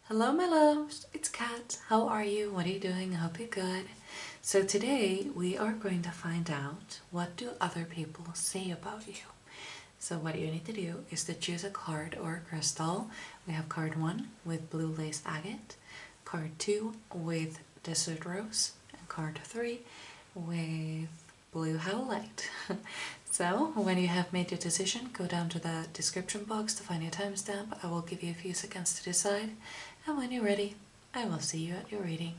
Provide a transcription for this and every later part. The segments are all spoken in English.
Hello my loves, it's Kat. How are you? What are you doing? I hope you're good. So today we are going to find out what do other people say about you. So what you need to do is to choose a card or a crystal. We have card 1 with blue lace agate, card 2 with desert rose, and card 3 with blue howlite. So when you have made your decision, go down to the description box to find your timestamp. I will give you a few seconds to decide, and when you're ready, I will see you at your reading.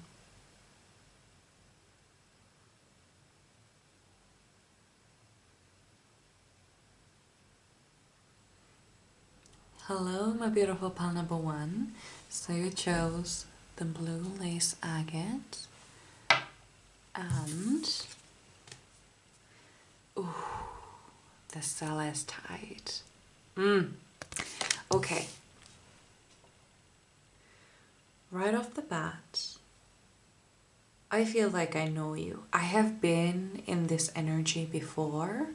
Hello my beautiful pal number 1. So you chose the blue lace agate and the celestite. Okay. Right off the bat, I feel like I know you. I have been in this energy before.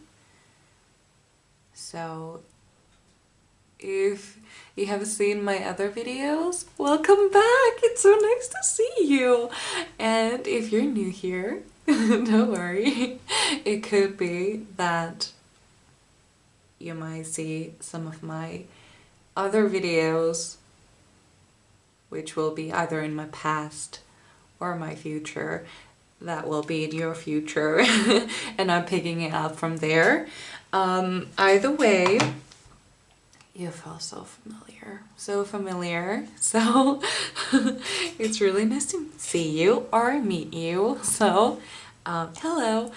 So if you have seen my other videos, welcome back. It's so nice to see you. And if you're new here, don't worry. It could be that you might see some of my other videos, which will be either in my past or my future. That will be in your future. And I'm picking it up from there. Either way, you feel so familiar. So familiar. So it's really nice to see you or meet you. So hello.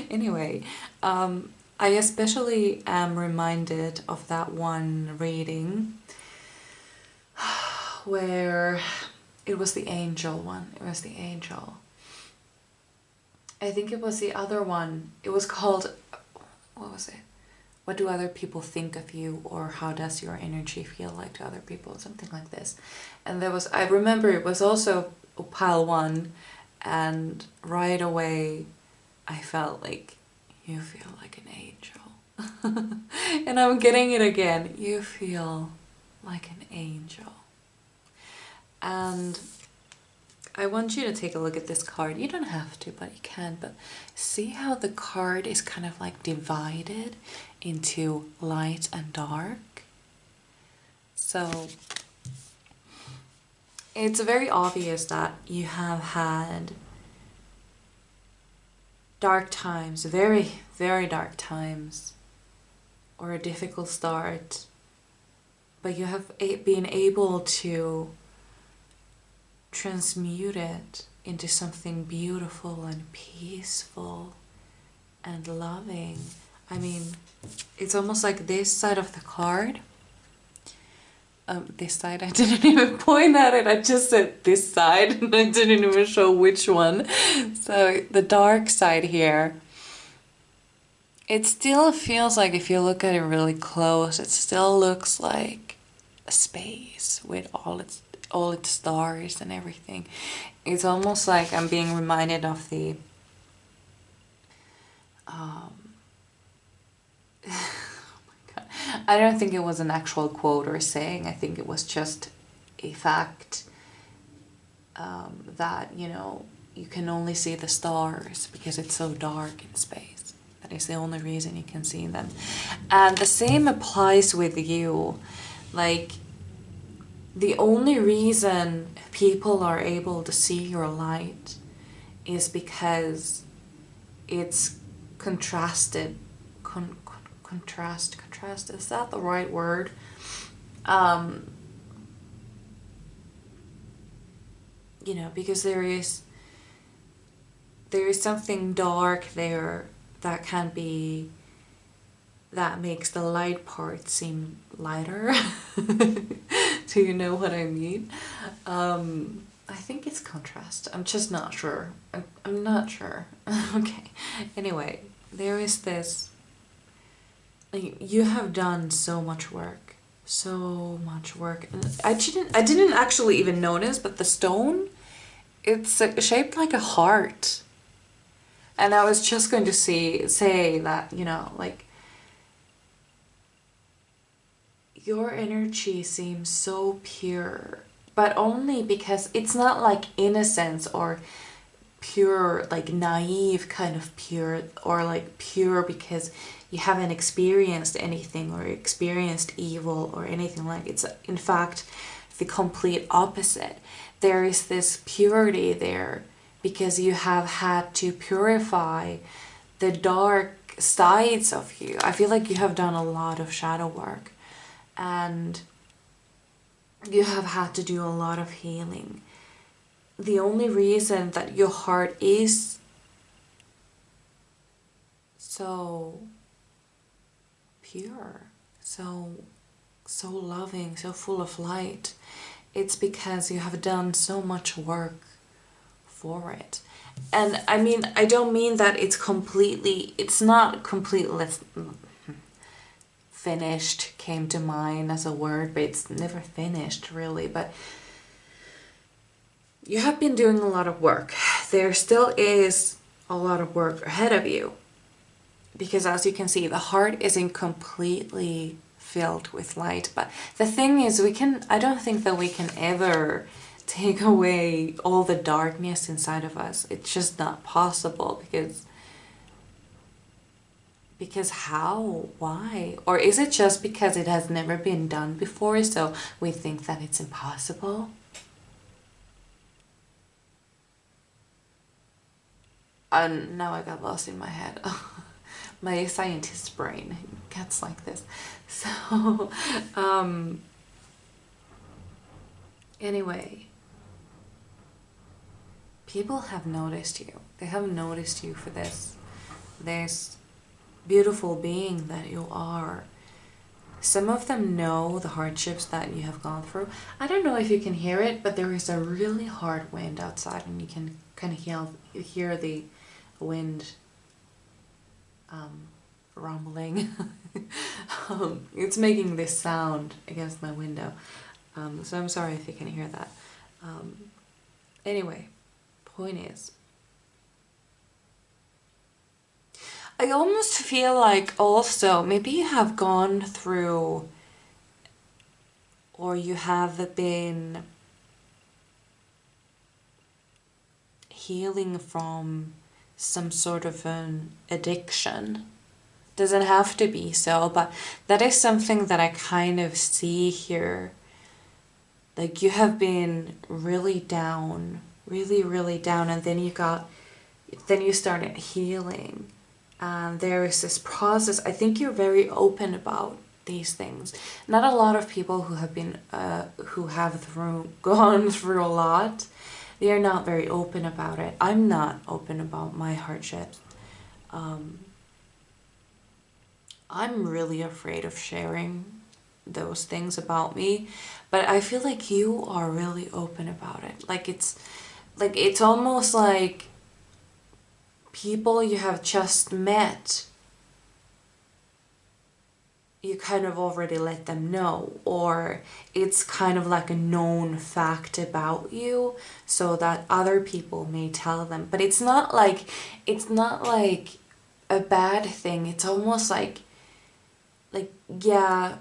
Anyway, I especially am reminded of that one reading where it was the angel one. It was the angel. I think it was the other one. It was called, what was it? What do other people think of you, or how does your energy feel like to other people? Something like this. And there was, I remember it was also pile 1, and right away I felt like, you feel like an angel. And I'm getting it again. You feel like an angel. And I want you to take a look at this card. You don't have to, but you can. But see how the card is kind of like divided into light and dark? So it's very obvious that you have had dark times, very, very dark times, or a difficult start, but you have been able to transmute it into something beautiful and peaceful and loving. I mean, it's almost like this side of the card. This side, I didn't even point at it, I just said this side and I didn't even show which one. So the dark side here, it still feels like, if you look at it really close, it still looks like a space with all its stars and everything. It's almost like I'm being reminded of the oh my God. I don't think it was an actual quote or saying. I think it was just a fact that, you know, you can only see the stars because it's so dark in space. That is the only reason you can see them. And the same applies with you. Like, the only reason people are able to see your light is because it's contrasted. Contrast, is that the right word? You know, because there is something dark there that can be, that makes the light part seem lighter. Do you know what I mean? I think it's contrast. I'm just not sure. I'm not sure. Okay. Anyway, there is this. You have done so much work. So much work. And I didn't actually even notice, but the stone, it's shaped like a heart. And I was just going to say that, you know, like, your energy seems so pure, but only because it's not like innocence or pure, like naive kind of pure, or like pure because you haven't experienced anything or experienced evil or anything like it. It's in fact the complete opposite. There is this purity there because you have had to purify the dark sides of you. I feel like you have done a lot of shadow work and you have had to do a lot of healing. The only reason that your heart is so pure, so loving, so full of light, it's because you have done so much work for it. And I mean, I don't mean that it's not completely finished, came to mind as a word, but it's never finished really. But you have been doing a lot of work. There still is a lot of work ahead of you. Because as you can see, the heart isn't completely filled with light. But the thing is, I don't think that we can ever take away all the darkness inside of us. It's just not possible because how? Why? Or is it just because it has never been done before, so we think that it's impossible? Now I got lost in my head. My scientist brain gets like this. So, anyway, people have noticed you. They have noticed you for this beautiful being that you are. Some of them know the hardships that you have gone through. I don't know if you can hear it, but there is a really hard wind outside and you can kind of hear the wind rumbling. It's making this sound against my window. So I'm sorry if you can hear that. Anyway, point is, I almost feel like also maybe you have gone through or you have been healing from some sort of an addiction. Doesn't have to be so, but that is something that I kind of see here. Like you have been really down, really down, and then you started healing. There is this process. I think you're very open about these things. Not a lot of people who have been gone through a lot, they are not very open about it. I'm not open about my hardships. I'm really afraid of sharing those things about me, but I feel like you are really open about it. Like it's almost like people you have just met, you kind of already let them know, or it's kind of like a known fact about you so that other people may tell them. But it's not like a bad thing. It's almost like yeah,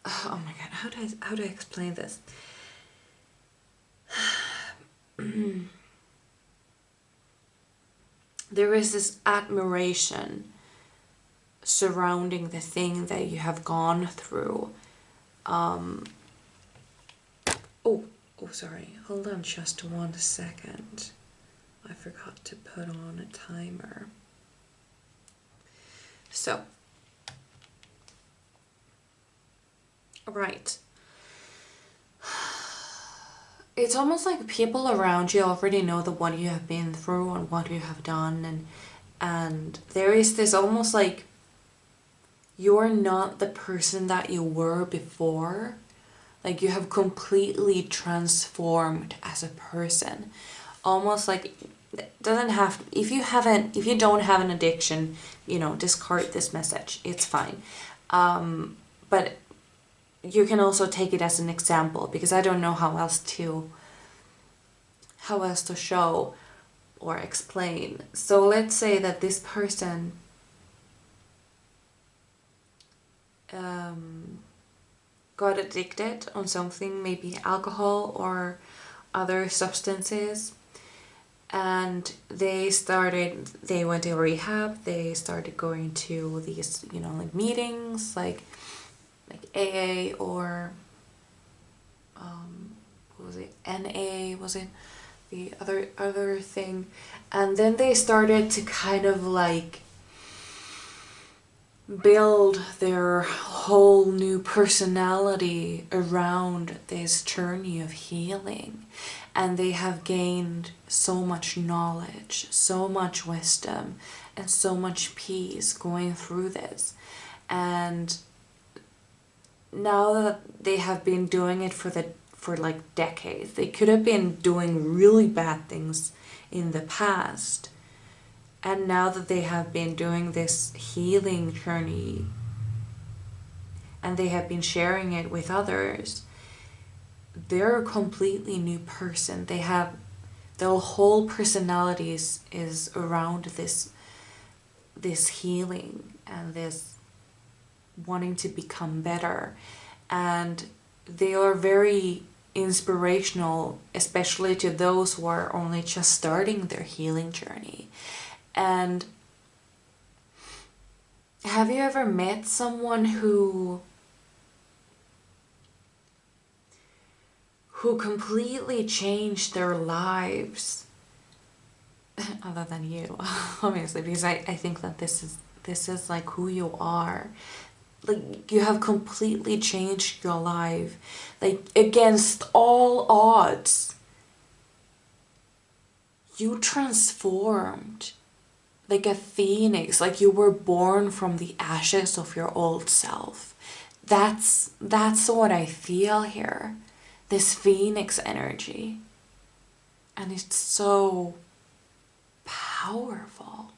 oh my god, how do I explain this? There is this admiration surrounding the thing that you have gone through. Oh, sorry. Hold on just 1 second. I forgot to put on a timer. So, right. It's almost like people around you already know what you have been through and what you have done, and there is this almost like you're not the person that you were before. Like you have completely transformed as a person. Almost like it doesn't have, if you don't have an addiction, discard this message. It's fine. But you can also take it as an example because I don't know how else to show or explain. So let's say that this person got addicted on something, maybe alcohol or other substances, and they went to rehab. They started going to these, you know, like meetings, like AA or what was it, NA, was it the other thing, and then they started to kind of like build their whole new personality around this journey of healing. And they have gained so much knowledge, so much wisdom, and so much peace going through this. And now that they have been doing it for like decades, they could have been doing really bad things in the past. And now that they have been doing this healing journey and they have been sharing it with others, they're a completely new person. They have, their whole personality is around this healing and this wanting to become better. And they are very inspirational, especially to those who are only just starting their healing journey. And have you ever met someone who completely changed their lives, other than you, obviously, because I think that this is like who you are. Like, you have completely changed your life, like against all odds. You transformed like a phoenix, like you were born from the ashes of your old self. That's what I feel here. This phoenix energy. And it's so powerful.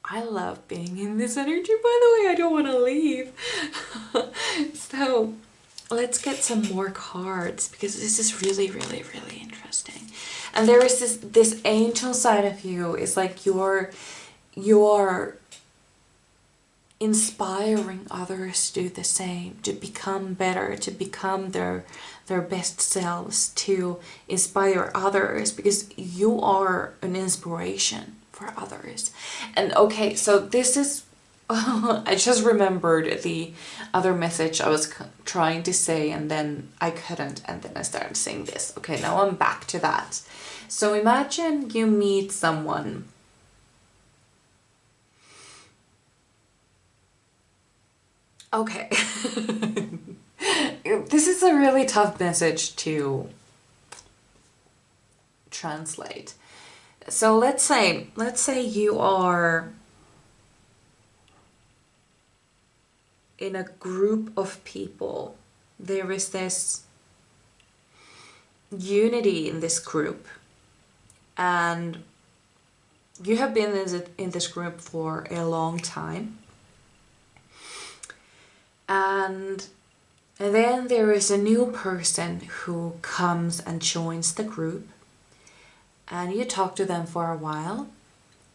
I love being in this energy, by the way. I don't want to leave. So let's get some more cards, because this is really, really, really interesting. And there is this angel side of you. It's like you're inspiring others to do the same, to become better, to become their best selves, to inspire others, because you are an inspiration for others. And okay, so this is I just remembered the other message I was trying to say, and then I couldn't, and then I started saying this. Okay, now I'm back to that. So imagine you meet someone okay. This is a really tough message to translate. So let's say you are in a group of people. There is this unity in this group, and you have been in this group for a long time. And then there is a new person who comes and joins the group, and you talk to them for a while,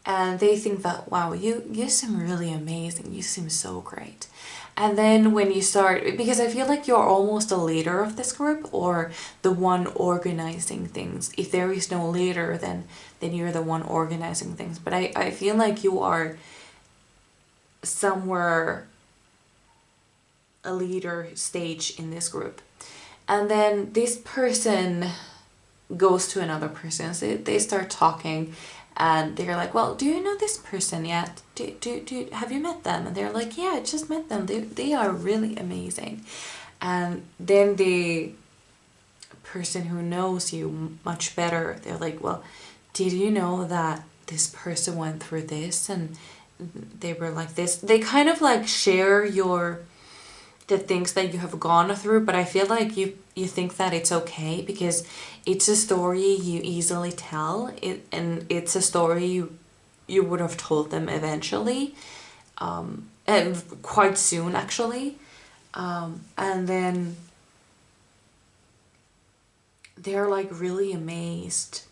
and they think that, wow, you seem really amazing, you seem so great. And then when you start, because I feel like you're almost a leader of this group, or the one organizing things. If there is no leader, then you're the one organizing things. But I feel like you are somewhere a leader stage in this group. And then this person goes to another person, so they start talking, and they're like, well, do you know this person yet? Have you met them? And they're like, yeah, I just met them. They are really amazing. And then the person who knows you much better, they're like, well, did you know that this person went through this and they were like this? They kind of like share the things that you have gone through, but I feel like you think that it's okay because it's a story you easily tell, and it's a story you would have told them eventually, and quite soon actually, and then they're like really amazed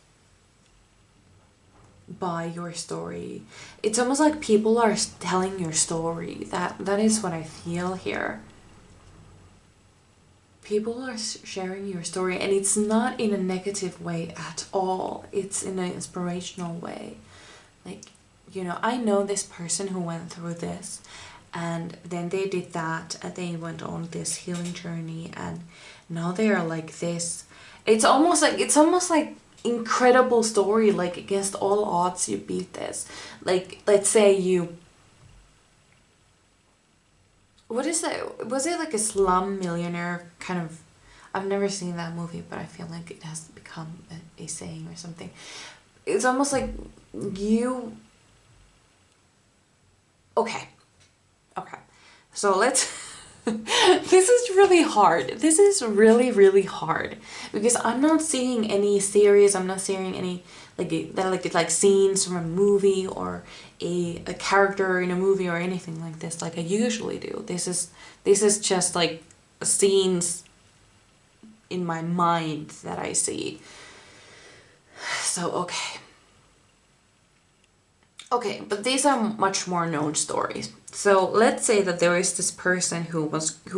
by your story. It's almost like people are telling your story. That is what I feel here. people are sharing your story, and it's not in a negative way at all. It's in an inspirational way. Like, you know, I know this person who went through this, and then they did that, and they went on this healing journey, and now they are like this. It's almost like incredible story. Like, against all odds, you beat this. Like, let's say you, what is that? Was it like a slum millionaire kind of? I've never seen that movie, but I feel like it has become a saying or something. It's almost like you. Okay. So let's. This is really hard. This is really, really hard because I'm not seeing any series. I'm not seeing any like scenes from a movie or a character in a movie or anything like this like I usually do. This is just like scenes in my mind that I see. So okay, but these are much more known stories. So let's say that there is this person who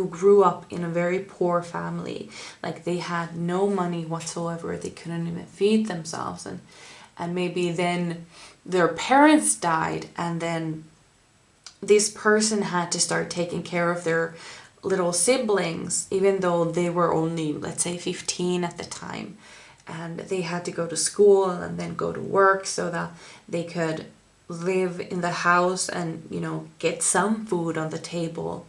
grew up in a very poor family. Like, they had no money whatsoever. They couldn't even feed themselves, and maybe then their parents died, and then this person had to start taking care of their little siblings, even though they were only, let's say, 15 at the time, and they had to go to school and then go to work so that they could live in the house and, you know, get some food on the table.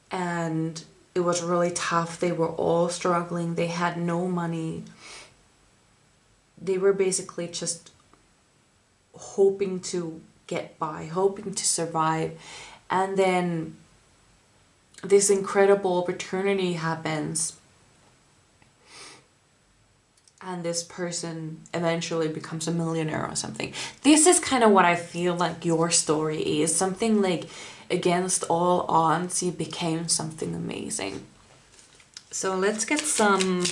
And it was really tough. They were all struggling. They had no money. They were basically just hoping to get by, hoping to survive. And then this incredible opportunity happens, and this person eventually becomes a millionaire or something. This is kind of what I feel like your story is. Something like, against all odds, you became something amazing. So let's get some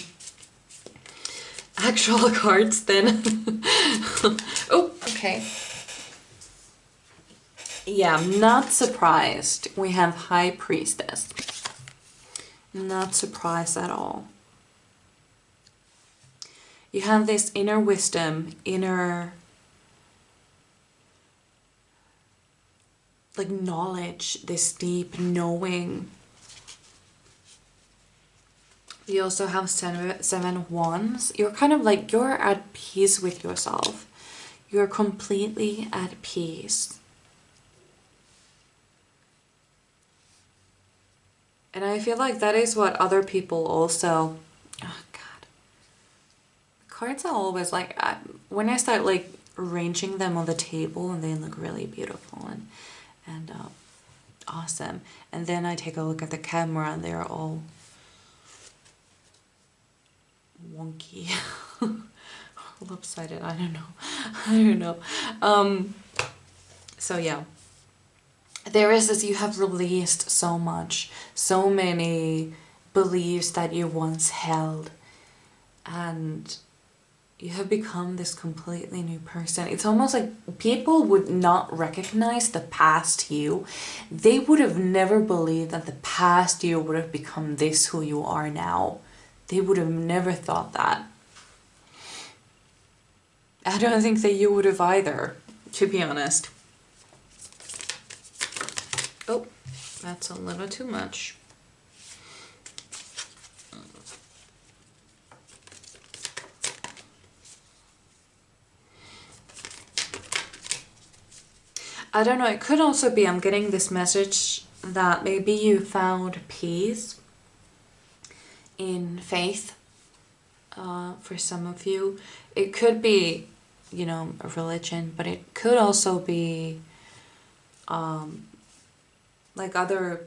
actual cards then. Oh, okay. Yeah, I'm not surprised. We have High Priestess. Not surprised at all. You have this inner wisdom, inner like knowledge, this deep knowing. You also have seven of wands. You're kind of like, you're at peace with yourself. You're completely at peace. And I feel like that is what other people also, oh God. Cards are always like, when I start like arranging them on the table and they look really beautiful and awesome. And then I take a look at the camera and they're all wonky. Lopsided, I don't know. So yeah. There is this, you have released so much, so many beliefs that you once held, and you have become this completely new person. It's almost like people would not recognize the past you. They would have never believed that the past you would have become this who you are now. They would have never thought that. I don't think that you would have either, to be honest. Oh, that's a little too much. I don't know, it could also be, I'm getting this message that maybe you found peace in faith for some of you. It could be, you know, a religion, but it could also be like other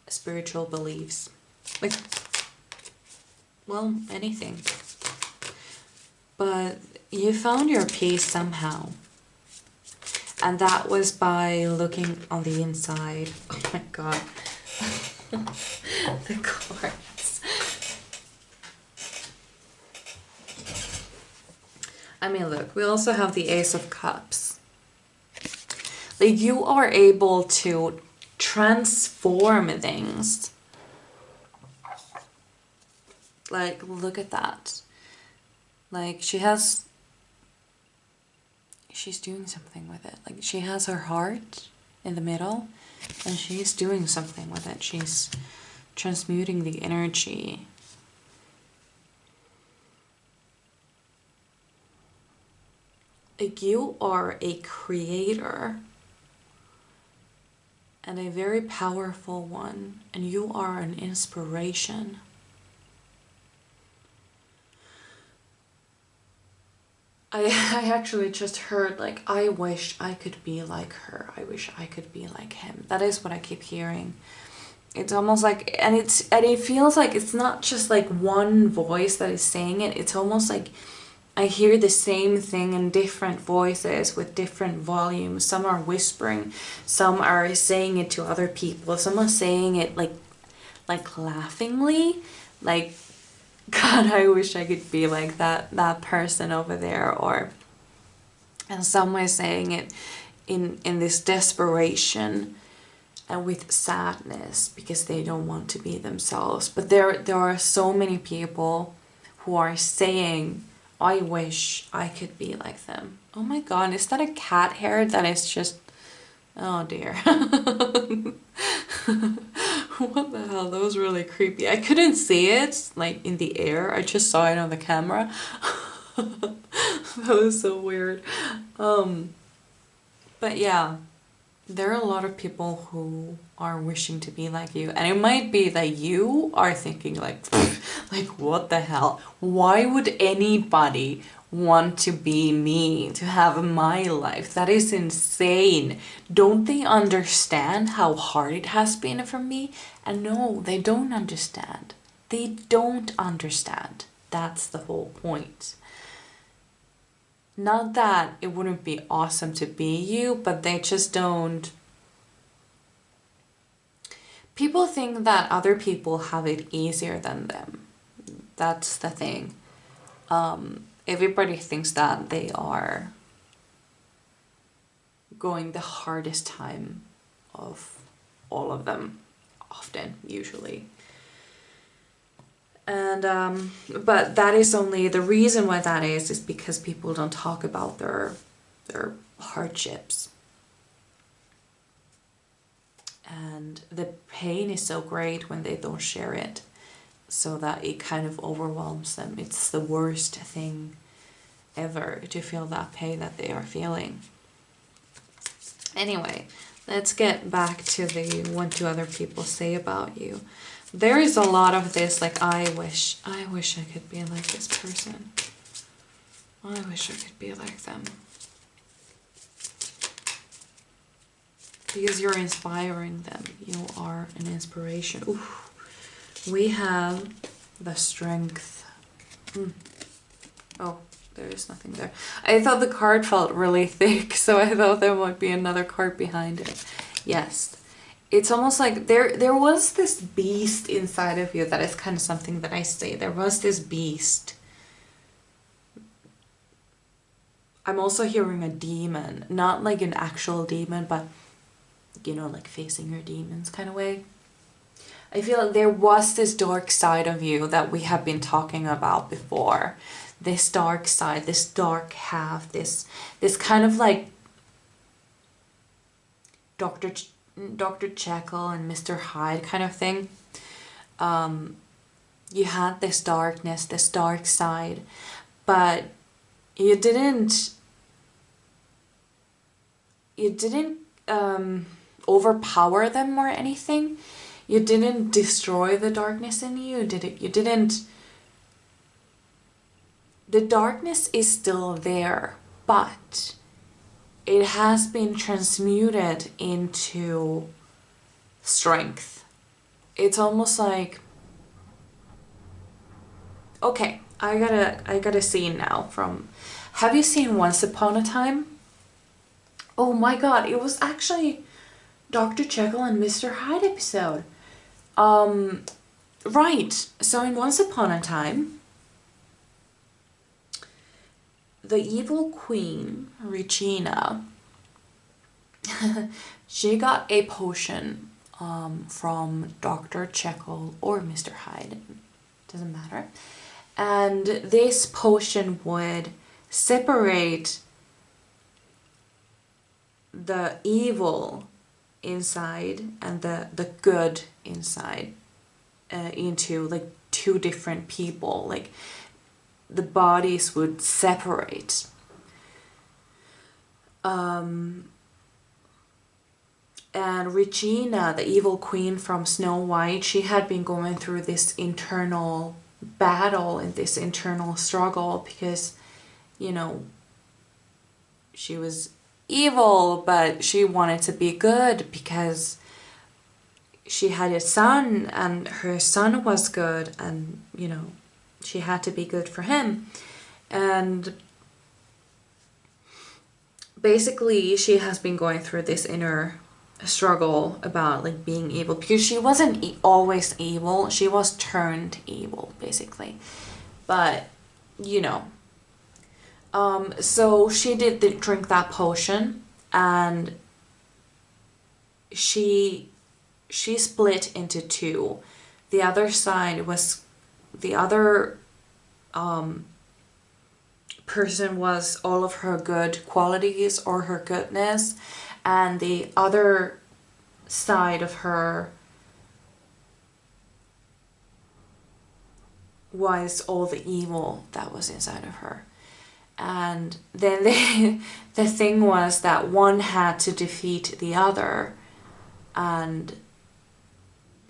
spiritual beliefs. Like, well, anything. But you found your peace somehow. And that was by looking on the inside. Oh my God. The cards. I mean, look, we also have the Ace of Cups. Like, you are able to transform things. Like, look at that. Like, she's doing something with it. Like, she has her heart in the middle, and she's doing something with it. She's transmuting the energy. Like, you are a creator, and a very powerful one, and you are an inspiration. I actually just heard, like, I wish I could be like her. I wish I could be like him. That is what I keep hearing. It's almost like, and it feels like it's not just like one voice that is saying it. It's almost like I hear the same thing in different voices with different volumes. Some are whispering, some are saying it to other people, some are saying it like laughingly, like, God, I wish I could be like that person over there. Or, and some are saying it in this desperation and with sadness because they don't want to be themselves. But there are so many people who are saying, I wish I could be like them. Oh my God, is that a cat hair that is just, oh dear. What the hell, that was really creepy. I couldn't see it like in the air, I just saw it on the camera. That was so weird. But yeah, there are a lot of people who are wishing to be like you, and it might be that you are thinking like what the hell? Why would anybody want to be me, to have my life? That is insane. Don't they understand how hard it has been for me? And no, they don't understand. They don't understand. That's the whole point. Not that it wouldn't be awesome to be you, but they just don't. People think that other people have it easier than them. That's the thing. Everybody thinks that they are going the hardest time of all of them, often, usually. And but that is only the reason why that is because people don't talk about their hardships. And the pain is so great when they don't share it, so that it kind of overwhelms them. It's the worst thing ever to feel that pain that they are feeling. Anyway, let's get back to the what do other people say about you. There is a lot of this, like, I wish I could be like this person. I wish I could be like them. Because you're inspiring them. You are an inspiration. Ooh. We have the strength. Oh, there is nothing there. I thought the card felt really thick, so I thought there might be another card behind it. Yes. It's almost like there was this beast inside of you. That is kind of something that I say. There was this beast. I'm also hearing a demon. Not like an actual demon, but, you know, like facing your demons kind of way. I feel like there was this dark side of you that we have been talking about before. This dark side, this dark half, this kind of like Dr. Jekyll and Mr. Hyde kind of thing. You had this darkness, this dark side, but you didn't overpower them or anything. You didn't destroy the darkness in you. The darkness is still there, but it has been transmuted into strength. It's almost like, okay, I got a scene now from, have you seen Once Upon a Time? Oh my God, it was actually Dr. Jekyll and Mr. Hyde episode. Right, so in Once Upon a Time, the evil queen, Regina, she got a potion from Dr. Jekyll or Mr. Hyde. doesn't matter. And this potion would separate the evil inside and the good inside into like two different people. Like the bodies would separate. And Regina, the evil queen from Snow White, she had been going through this internal battle and this internal struggle because, you know, she was evil, but she wanted to be good because she had a son and her son was good, and, you know, she had to be good for him. And basically she has been going through this inner struggle about like being evil, because she wasn't always evil, she was turned evil basically, but you know, so she did drink that potion, and she split into two. The other side was the other person was all of her good qualities or her goodness, and the other side of her was all the evil that was inside of her. And then the thing was that one had to defeat the other, and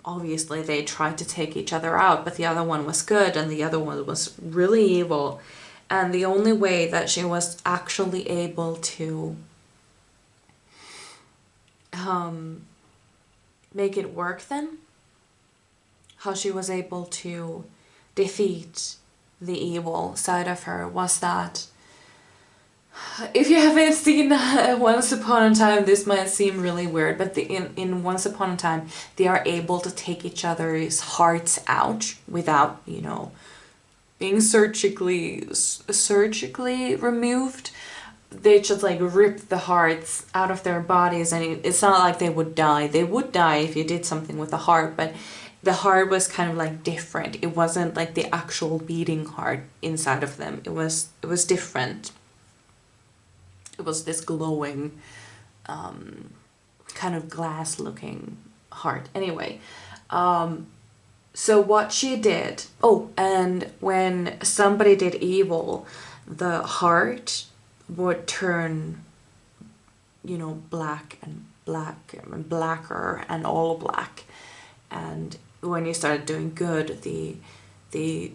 obviously they tried to take each other out, but the other one was good and the other one was really evil. And the only way that she was actually able to make it work then, how she was able to defeat the evil side of her, was that, if you haven't seen Once Upon a Time, this might seem really weird, but in Once Upon a Time, they are able to take each other's hearts out without, you know, being surgically removed. They just like rip the hearts out of their bodies, and it's not like they would die. They would die if you did something with the heart, but the heart was kind of like different. It wasn't like the actual beating heart inside of them. It was different. It was this glowing, kind of glass looking heart. Anyway, so what she did, and when somebody did evil, the heart would turn, you know, black and blacker and all black. And when you started doing good, the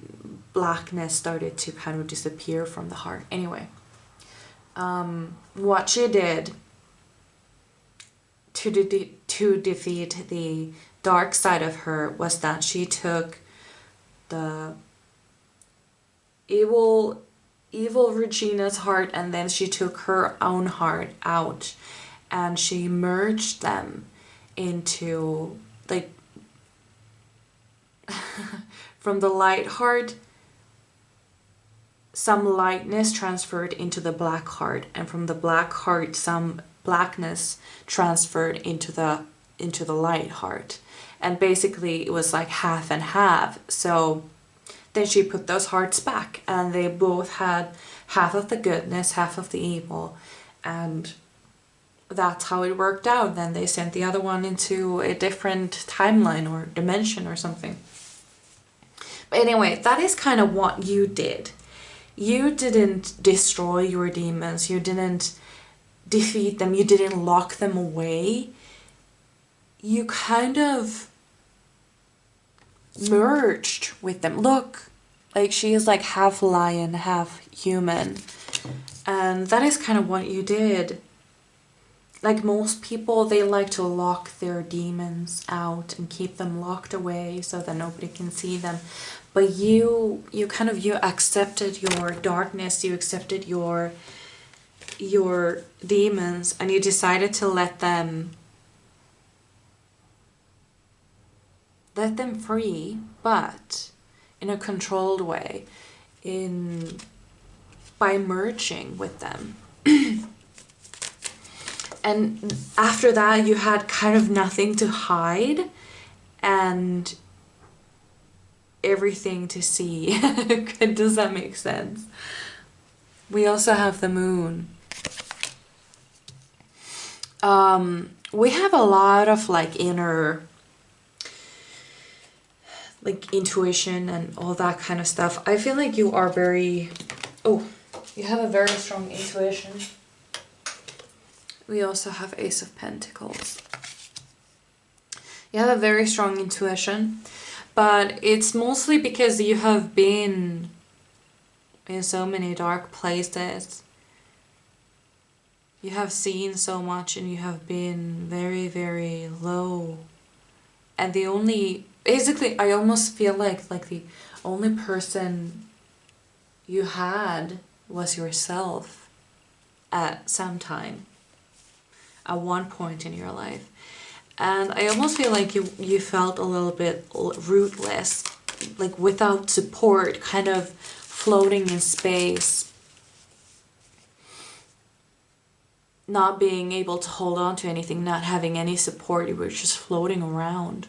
blackness started to kind of disappear from the heart. Anyway, what she did to defeat the dark side of her was that she took the evil Regina's heart, and then she took her own heart out, and she merged them into, like, from the light heart, some lightness transferred into the black heart, and from the black heart some blackness transferred into the light heart. And basically it was like half and half. So then she put those hearts back, and they both had half of the goodness, half of the evil, and that's how it worked out. Then they sent the other one into a different timeline or dimension or something. But anyway, that is kind of what you did. You didn't destroy your demons, you didn't defeat them, you didn't lock them away. You kind of merged with them. Look, like she is like half lion, half human. And that is kind of what you did. Like most people, they like to lock their demons out and keep them locked away so that nobody can see them. But you accepted your darkness, you accepted your demons, and you decided to let them free, but in a controlled way, by merging with them. And after that, you had kind of nothing to hide, and everything to see. Does that make sense? We also have the moon. We have a lot of like inner, like intuition and all that kind of stuff. I feel like you are very, you have a very strong intuition. We also have Ace of Pentacles. You have a very strong intuition, but it's mostly because you have been in so many dark places. You have seen so much and you have been very, very low. And the only, basically, I almost feel like the only person you had was yourself at some time, at one point in your life. And I almost feel like you felt a little bit rootless, like without support, kind of floating in space, not being able to hold on to anything, not having any support. You were just floating around.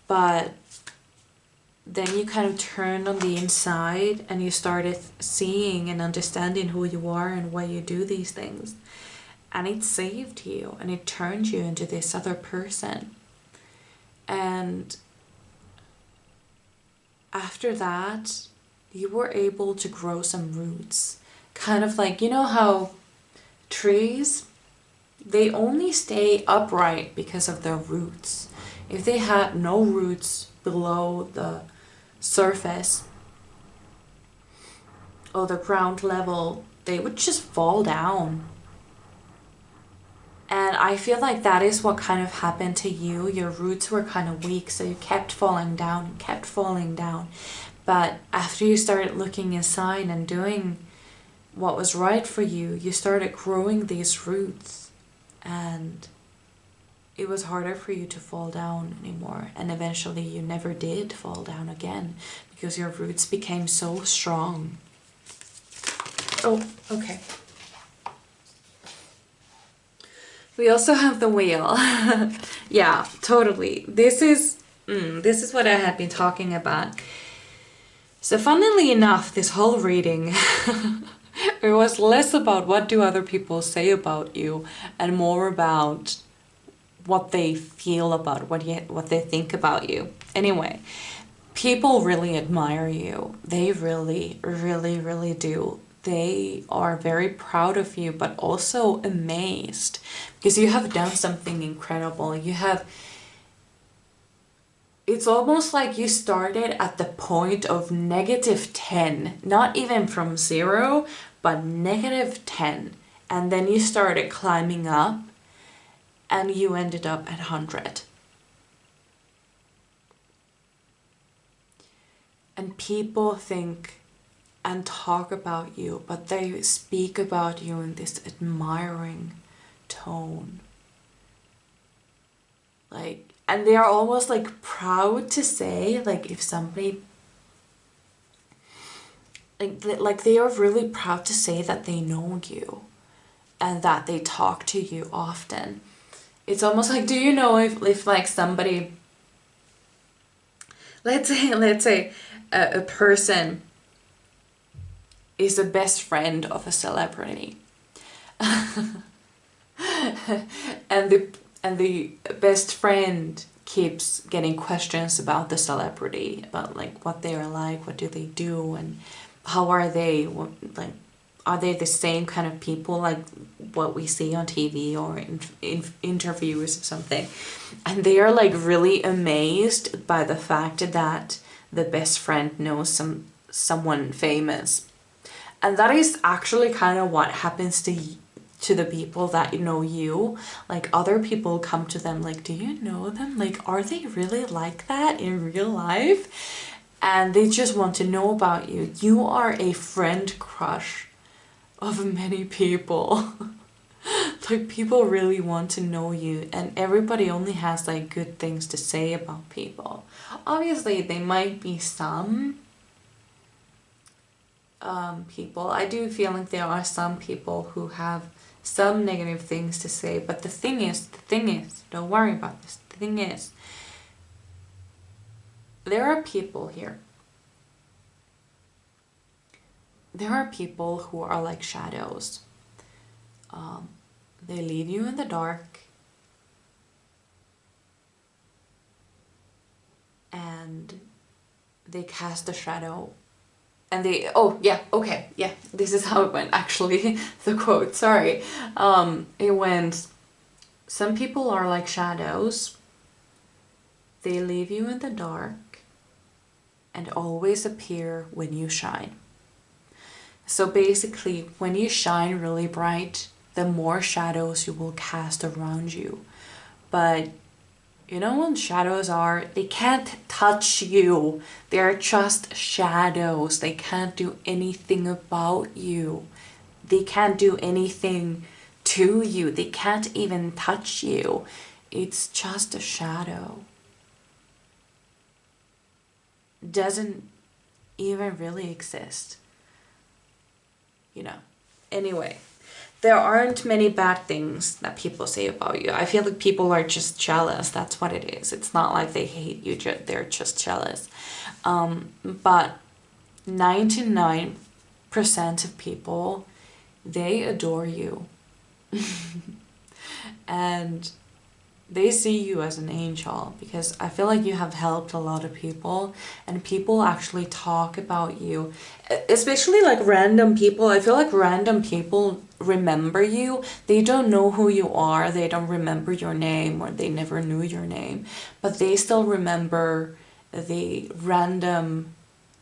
But then you kind of turned on the inside and you started seeing and understanding who you are and why you do these things. And it saved you and it turned you into this other person. And after that, you were able to grow some roots. Kind of like, you know how trees, they only stay upright because of their roots. If they had no roots below the surface or the ground level, they would just fall down. And I feel like that is what kind of happened to you. Your roots were kind of weak, so you kept falling down and kept falling down. But after you started looking inside and doing what was right for you, you started growing these roots. And it was harder for you to fall down anymore. And eventually you never did fall down again because your roots became so strong. Oh, okay. We also have the wheel. Yeah, totally. This is what I had been talking about. So funnily enough, this whole reading, it was less about what do other people say about you and more about what they feel about, what they think about you. Anyway, people really admire you. They really, really, really do. They are very proud of you, but also amazed because you have done something incredible. It's almost like you started at the point of -10, not even from 0, but -10. And then you started climbing up and you ended up at 100. And people think and talk about you, but they speak about you in this admiring tone. Like, and they are almost like proud to say, like if somebody, like they are really proud to say that they know you and that they talk to you often. It's almost like, do you know if like somebody, let's say a person is the best friend of a celebrity. and the best friend keeps getting questions about the celebrity, about like what they are like, what do they do, and how are they, like are they the same kind of people like what we see on TV or in interviews or something. And they are like really amazed by the fact that the best friend knows someone famous. And that is actually kind of what happens to the people that know you. Like other people come to them like, do you know them? Like, are they really like that in real life? And they just want to know about you. You are a friend crush of many people. Like people really want to know you, and everybody only has like good things to say about people. Obviously there might be some people, I do feel like there are some people who have some negative things to say, but the thing is, don't worry about this, the thing is, there are people here. There are people who are like shadows. They leave you in the dark. And they cast a shadow. And they, oh yeah, okay, yeah, this is how it went actually, the quote, sorry. It went, some people are like shadows. They leave you in the dark and always appear when you shine. So basically, when you shine really bright, the more shadows you will cast around you. But you know what shadows are? They can't touch you. They're just shadows. They can't do anything about you. They can't do anything to you. They can't even touch you. It's just a shadow. Doesn't even really exist. You know. Anyway. There aren't many bad things that people say about you. I feel like people are just jealous. That's what it is. It's not like they hate you. They're just jealous. But 99% of people, they adore you. And they see you as an angel, because I feel like you have helped a lot of people, and people actually talk about you, especially like random people. I feel like random people remember you. They don't know who you are, they don't remember your name, or they never knew your name, but they still remember the random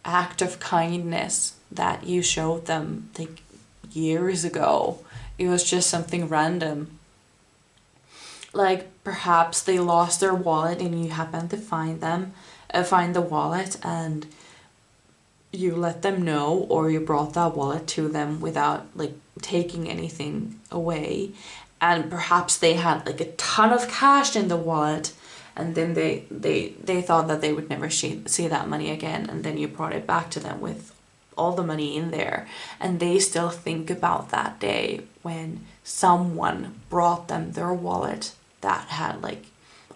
act of kindness that you showed them like years ago. It was just something random. Like perhaps they lost their wallet and you happened to find the wallet, and you let them know, or you brought that wallet to them without like taking anything away. And perhaps they had like a ton of cash in the wallet, and then they thought that they would never see that money again, and then you brought it back to them with all the money in there, and they still think about that day when someone brought them their wallet that had like,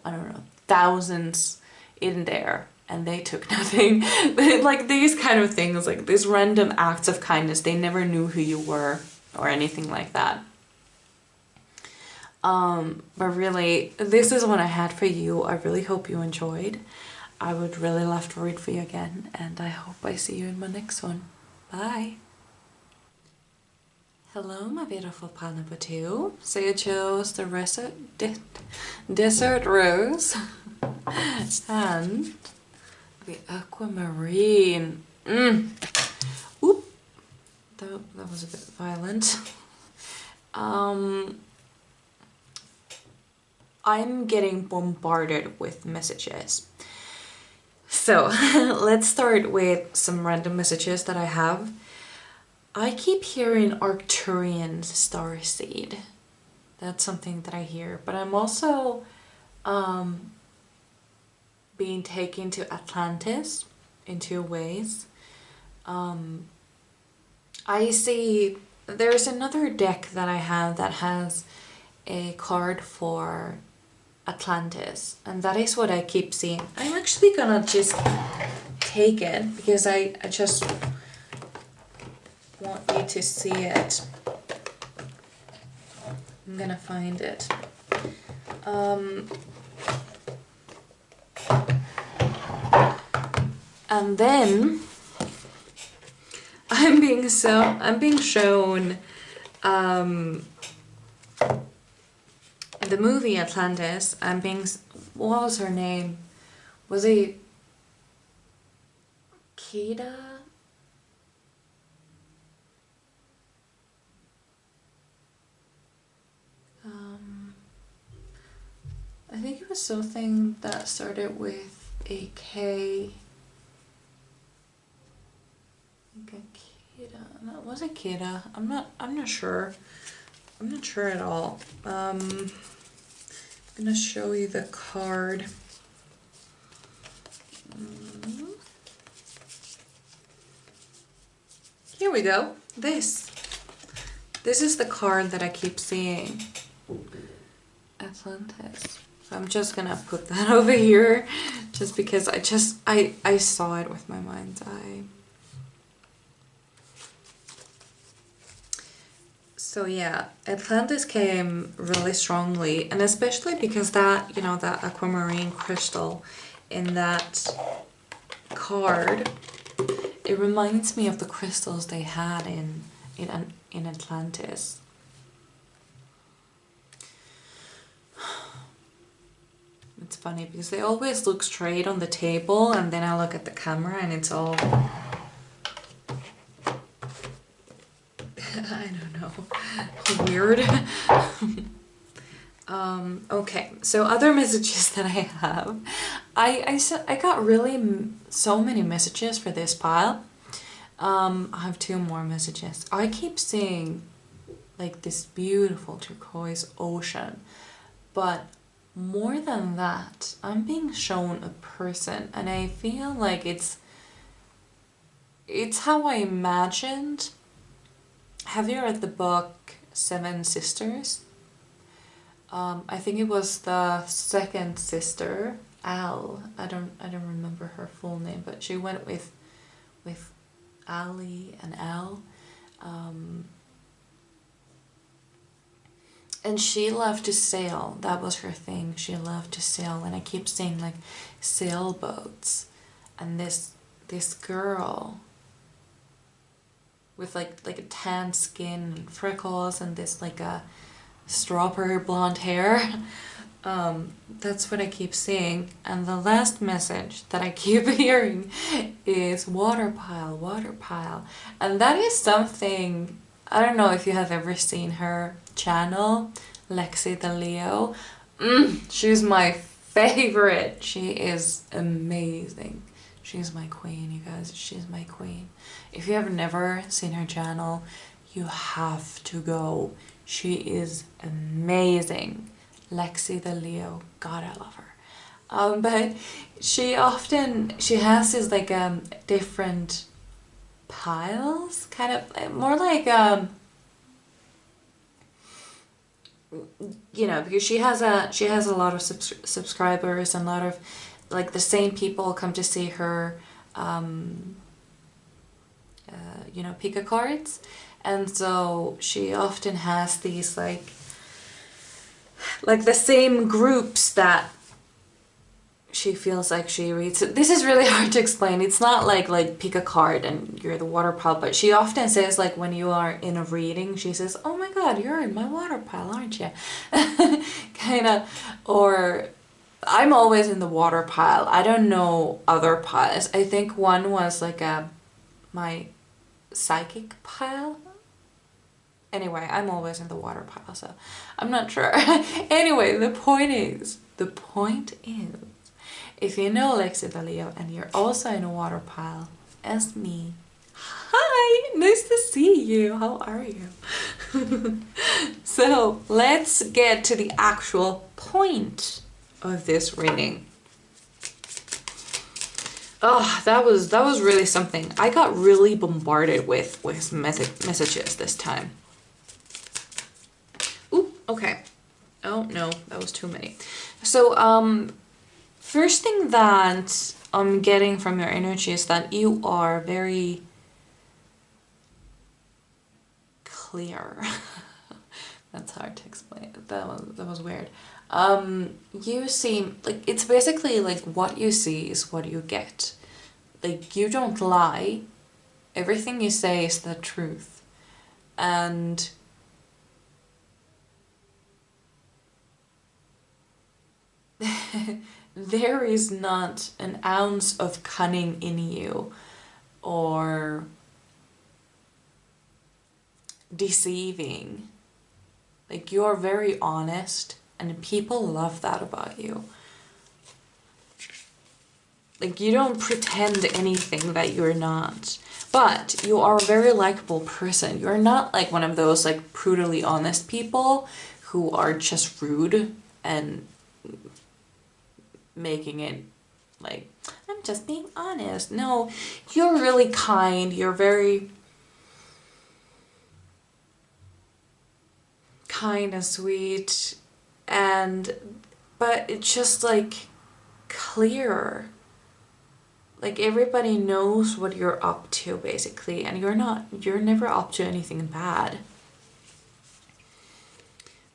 I don't know, thousands in there, and they took nothing. Like these kind of things, like these random acts of kindness. They never knew who you were or anything like that. But really, this is what I had for you. I really hope you enjoyed. I would really love to read for you again, and I hope I see you in my next one. Bye! Hello, my beautiful Panapatu. So you chose the Desert Rose and the Aquamarine. Oop! That was a bit violent. I'm getting bombarded with messages. So let's start with some random messages that I have. I keep hearing Arcturian starseed. That's something that I hear. But I'm also being taken to Atlantis in 2 ways. I see there's another deck that I have that has a card for Atlantis, and that is what I keep seeing. I'm actually gonna just take it because I just want you to see it. I'm gonna find it. And then I'm being shown the movie Atlantis. What was her name? Was it Kida? I think it was something that started with a K. Kida. No, was it Kida? I'm not sure. I'm not sure at all. I'm gonna show you the card. Here we go. This is the card that I keep seeing. Atlantis. So I'm just gonna put that over here just because I saw it with my mind's eye. So yeah, Atlantis came really strongly, and especially because that, you know, that aquamarine crystal in that card, it reminds me of the crystals they had in Atlantis. It's funny because they always look straight on the table, and then I look at the camera and it's all I don't know, weird. Okay, so other messages that I have. I got really so many messages for this pile. I have 2 more messages. I keep seeing like this beautiful turquoise ocean, but more than that, I'm being shown a person, and I feel like it's how I imagined. Have you read the book 7 Sisters? I think it was the second sister, Al. I don't remember her full name, but she went with Ali and Al. And she loved to sail. That was her thing. She loved to sail, and I keep seeing like sailboats, and this girl with like a tan skin and freckles and this like a strawberry blonde hair. That's what I keep seeing. And the last message that I keep hearing is water pile, water pile. And that is something, I don't know if you have ever seen her channel, Lexi the Leo. She's my favorite. She is amazing. She's my queen, you guys. She's my queen. If you have never seen her channel, you have to go. She is amazing. Lexi the Leo. God, I love her. But she has these like different piles, kind of more like you know, because she has a lot of subscribers, and a lot of like the same people come to see her you know, pick a cards, and so she often has these like the same groups that she feels like she reads. This is really hard to explain. It's not like pick a card and you're the water pile, but she often says, like, when you are in a reading, she says, oh my god, you're in my water pile, aren't you? Kind of. Or I'm always in the water pile. I don't know other piles. I think one was like my psychic pile. Anyway, I'm always in the water pile, so I'm not sure. Anyway, the point is, if you know Lexi the Leo and you're also in a water pile as me, hi, nice to see you. How are you? So let's get to the actual point of this reading. Oh, that was really something. I got really bombarded with messages this time. Ooh, okay. Oh no, that was too many. So first thing that I'm getting from your energy is that you are very clear. That's hard to explain. That was weird. You seem like it's basically like what you see is what you get. Like, you don't lie. Everything you say is the truth. And there is not an ounce of cunning in you or deceiving. Like, you're very honest, and people love that about you. Like, you don't pretend anything that you're not. But you are a very likable person. You're not like one of those like brutally honest people who are just rude and making it like, I'm just being honest. No, you're really kind. You're very kind and sweet, but but it's just like clear. Like everybody knows what you're up to basically, and you're never up to anything bad.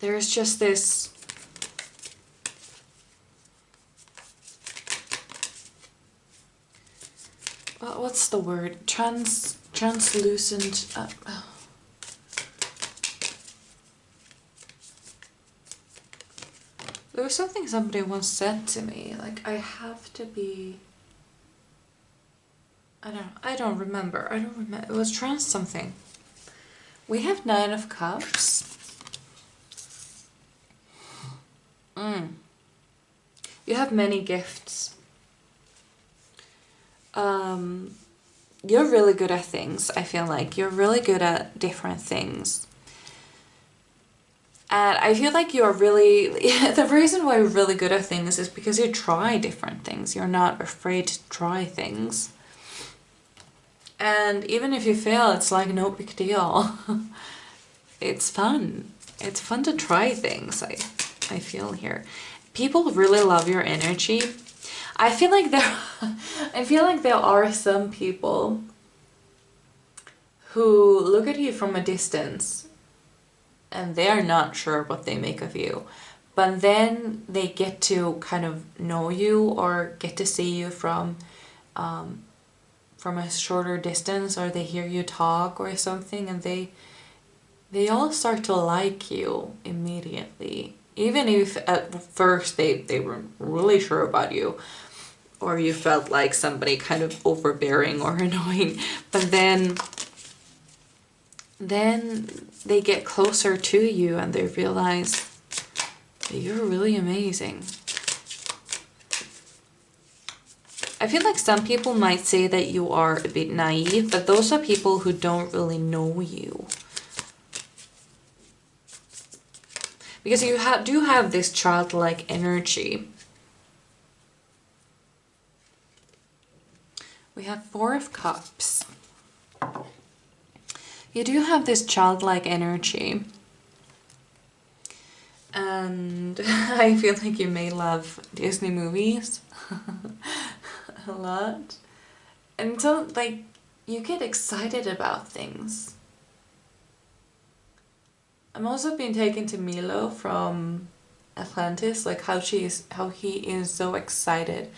There's just this what's the word? Translucent. There was something somebody once said to me, like I have to be. I don't remember. It was trans something. We have 9 of Cups. You have many gifts. You're really good at things, I feel like. You're really good at different things. And I feel like you're really... the reason why you're really good at things is because you try different things. You're not afraid to try things. And even if you fail, it's like no big deal. It's fun. It's fun to try things, I feel here. People really love your energy. I feel like there are some people who look at you from a distance and they're not sure what they make of you. But then they get to kind of know you or get to see you from a shorter distance, or they hear you talk or something, and they all start to like you immediately. Even if at first they weren't really sure about you, or you felt like somebody kind of overbearing or annoying, but then they get closer to you and they realize that you're really amazing. I feel like some people might say that you are a bit naive, but those are people who don't really know you. Because you do have this childlike energy. We have 4 of Cups. You do have this childlike energy. And I feel like you may love Disney movies a lot. And so, like, you get excited about things. I'm also being taken to Milo from Atlantis, like how he is so excited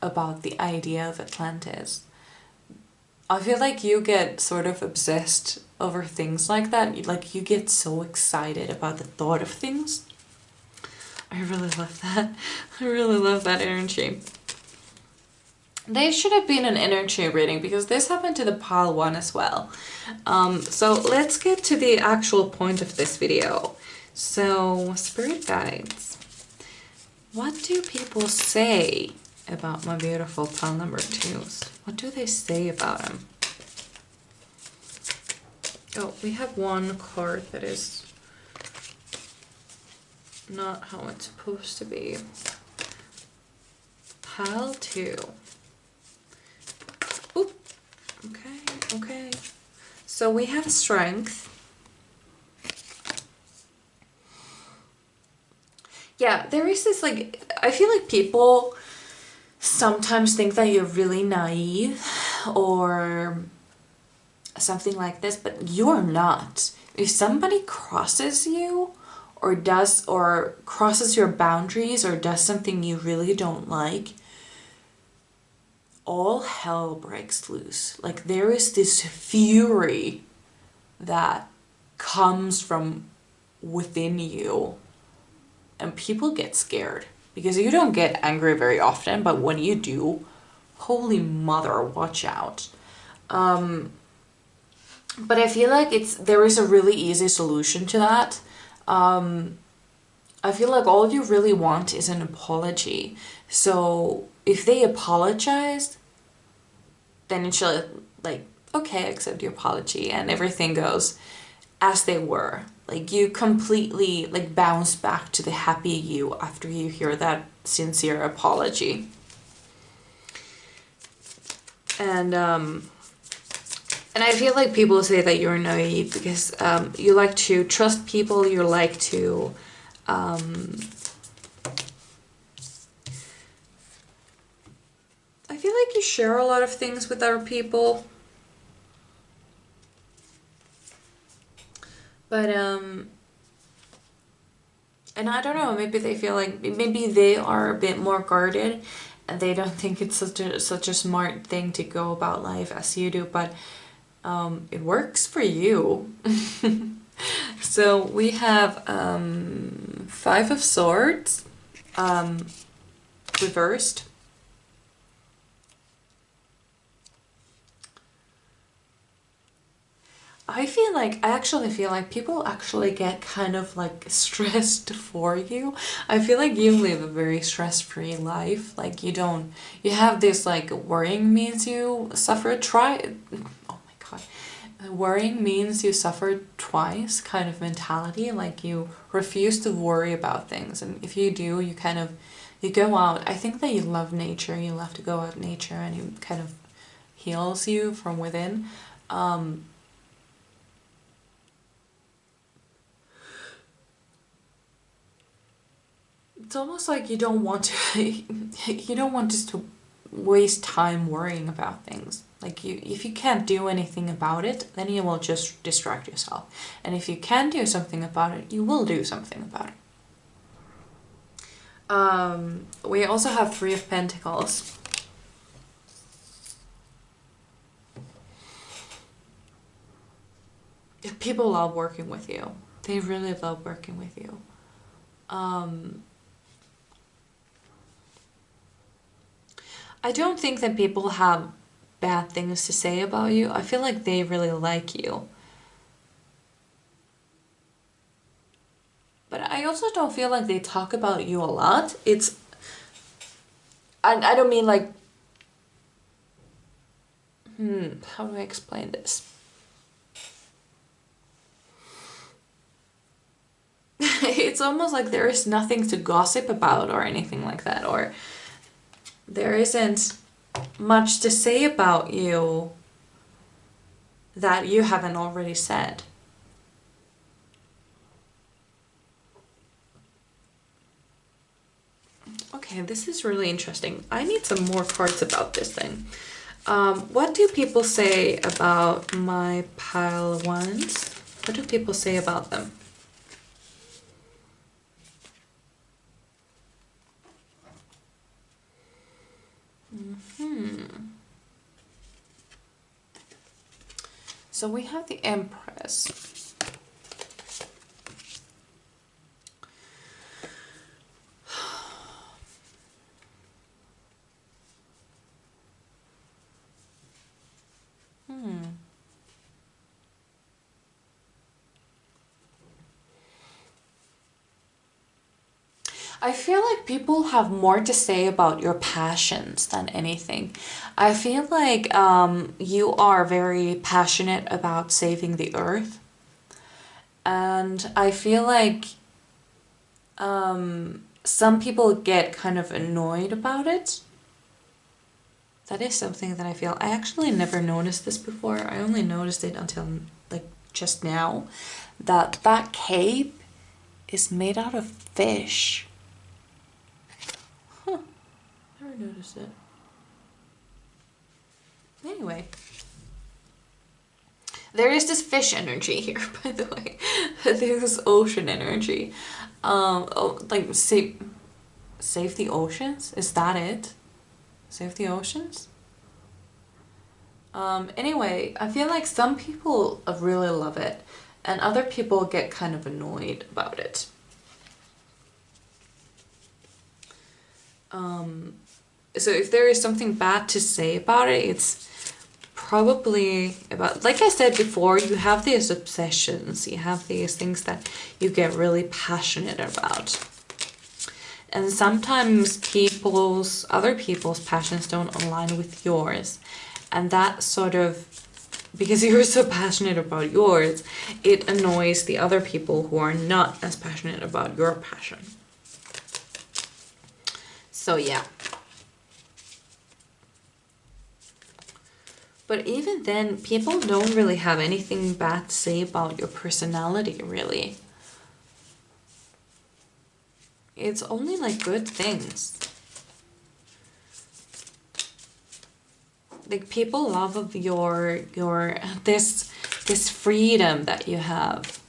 about the idea of Atlantis. I feel like you get sort of obsessed over things like that. Like you get so excited about the thought of things. I really love that. I really love that energy. They should have been an energy reading because this happened to the pile 1 as well. So let's get to the actual point of this video. So, spirit guides. What do people say about my beautiful pile number 2s? What do they say about them? Oh, we have one card that is not how it's supposed to be. Pile 2. Oop. Okay. So we have strength. Yeah, there is this, like, I feel like people sometimes think that you're really naive or something like this, but you're not. If somebody crosses you or crosses your boundaries or does something you really don't like, all hell breaks loose. Like there is this fury that comes from within you, and people get scared because you don't get angry very often, but when you do, holy mother, watch out. But I feel like there is a really easy solution to that. I feel like all you really want is an apology. So if they apologize, then it should, like, okay, I accept your apology, and everything goes as they were. Like you completely like bounce back to the happy you after you hear that sincere apology. And I feel like people say that you're naive because you like to trust people, you like to like you share a lot of things with other people. But, and I don't know, maybe they feel like, maybe they are a bit more guarded and they don't think it's such a smart thing to go about life as you do, but it works for you. So we have Five of Swords reversed. I actually feel like people actually get kind of like stressed for you. I feel like you live a very stress-free life. Like you have this like worrying means you suffer oh my god. Worrying means you suffer twice kind of mentality. Like you refuse to worry about things. And if you do, you go out. I think that you love nature. You love to go out in nature and it kind of heals you from within. It's almost like you don't want just to waste time worrying about things. Like if you can't do anything about it, then you will just distract yourself. And if you can do something about it, you will do something about it. We also have Three of Pentacles. People love working with you. They really love working with you. I don't think that people have bad things to say about you. I feel like they really like you. But I also don't feel like they talk about you a lot. I don't mean like, how do I explain this? It's almost like there is nothing to gossip about or anything like that, or there isn't much to say about you that you haven't already said. Okay, this is really interesting. I need some more cards about this thing. What do people say about my pile of wands? What do people say about them? So we have the Empress. I feel like people have more to say about your passions than anything. I feel like you are very passionate about saving the earth. And I feel like some people get kind of annoyed about it. That is something that I feel. I actually never noticed this before. I only noticed it until like just now. That cape is made out of fish. Huh. Never noticed it. Anyway. There is this fish energy here, by the way. There's ocean energy. Like save the oceans? Is that it? Save the oceans? Anyway, I feel like some people really love it and other people get kind of annoyed about it. So if there is something bad to say about it, it's probably about, like I said before, you have these obsessions, you have these things that you get really passionate about. And sometimes other people's passions don't align with yours. And that sort of, because you're so passionate about yours, it annoys the other people who are not as passionate about your passion. So yeah. But even then, people don't really have anything bad to say about your personality, really. It's only like good things. like people love of your this freedom that you have,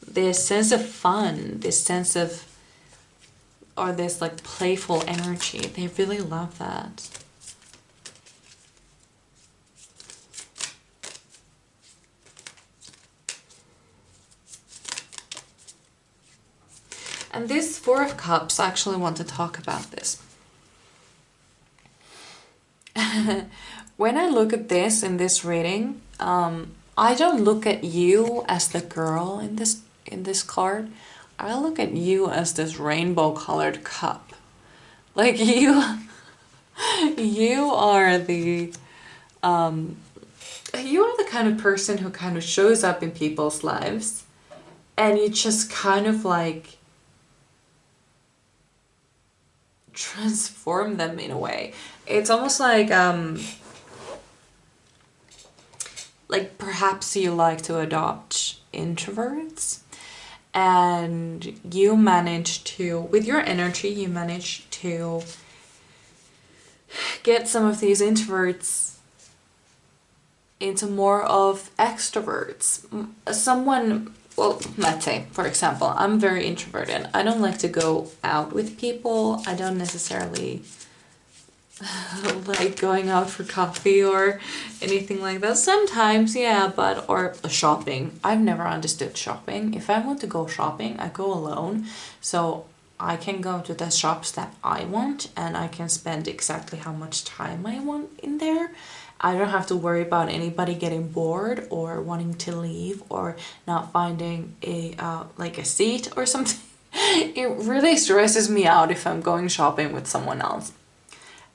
this sense of fun, this sense of, or this like playful energy. They really love that. And this Four of Cups, I actually want to talk about this. When I look at this in this reading, I don't look at you as the girl in this card. I look at you as this rainbow colored cup. Like you are the kind of person who kind of shows up in people's lives and you just kind of like transform them in a way. It's almost like perhaps you like to adopt introverts, and you manage to, with your energy, you manage to get some of these introverts into more of extroverts. Someone, well, let's say, for example, I'm very introverted. I don't like to go out with people. I don't necessarily like going out for coffee or anything like that. Sometimes, yeah, but, or shopping. I've never understood shopping. If I want to go shopping, I go alone. So I can go to the shops that I want and I can spend exactly how much time I want in there. I don't have to worry about anybody getting bored or wanting to leave or not finding a seat or something. It really stresses me out if I'm going shopping with someone else.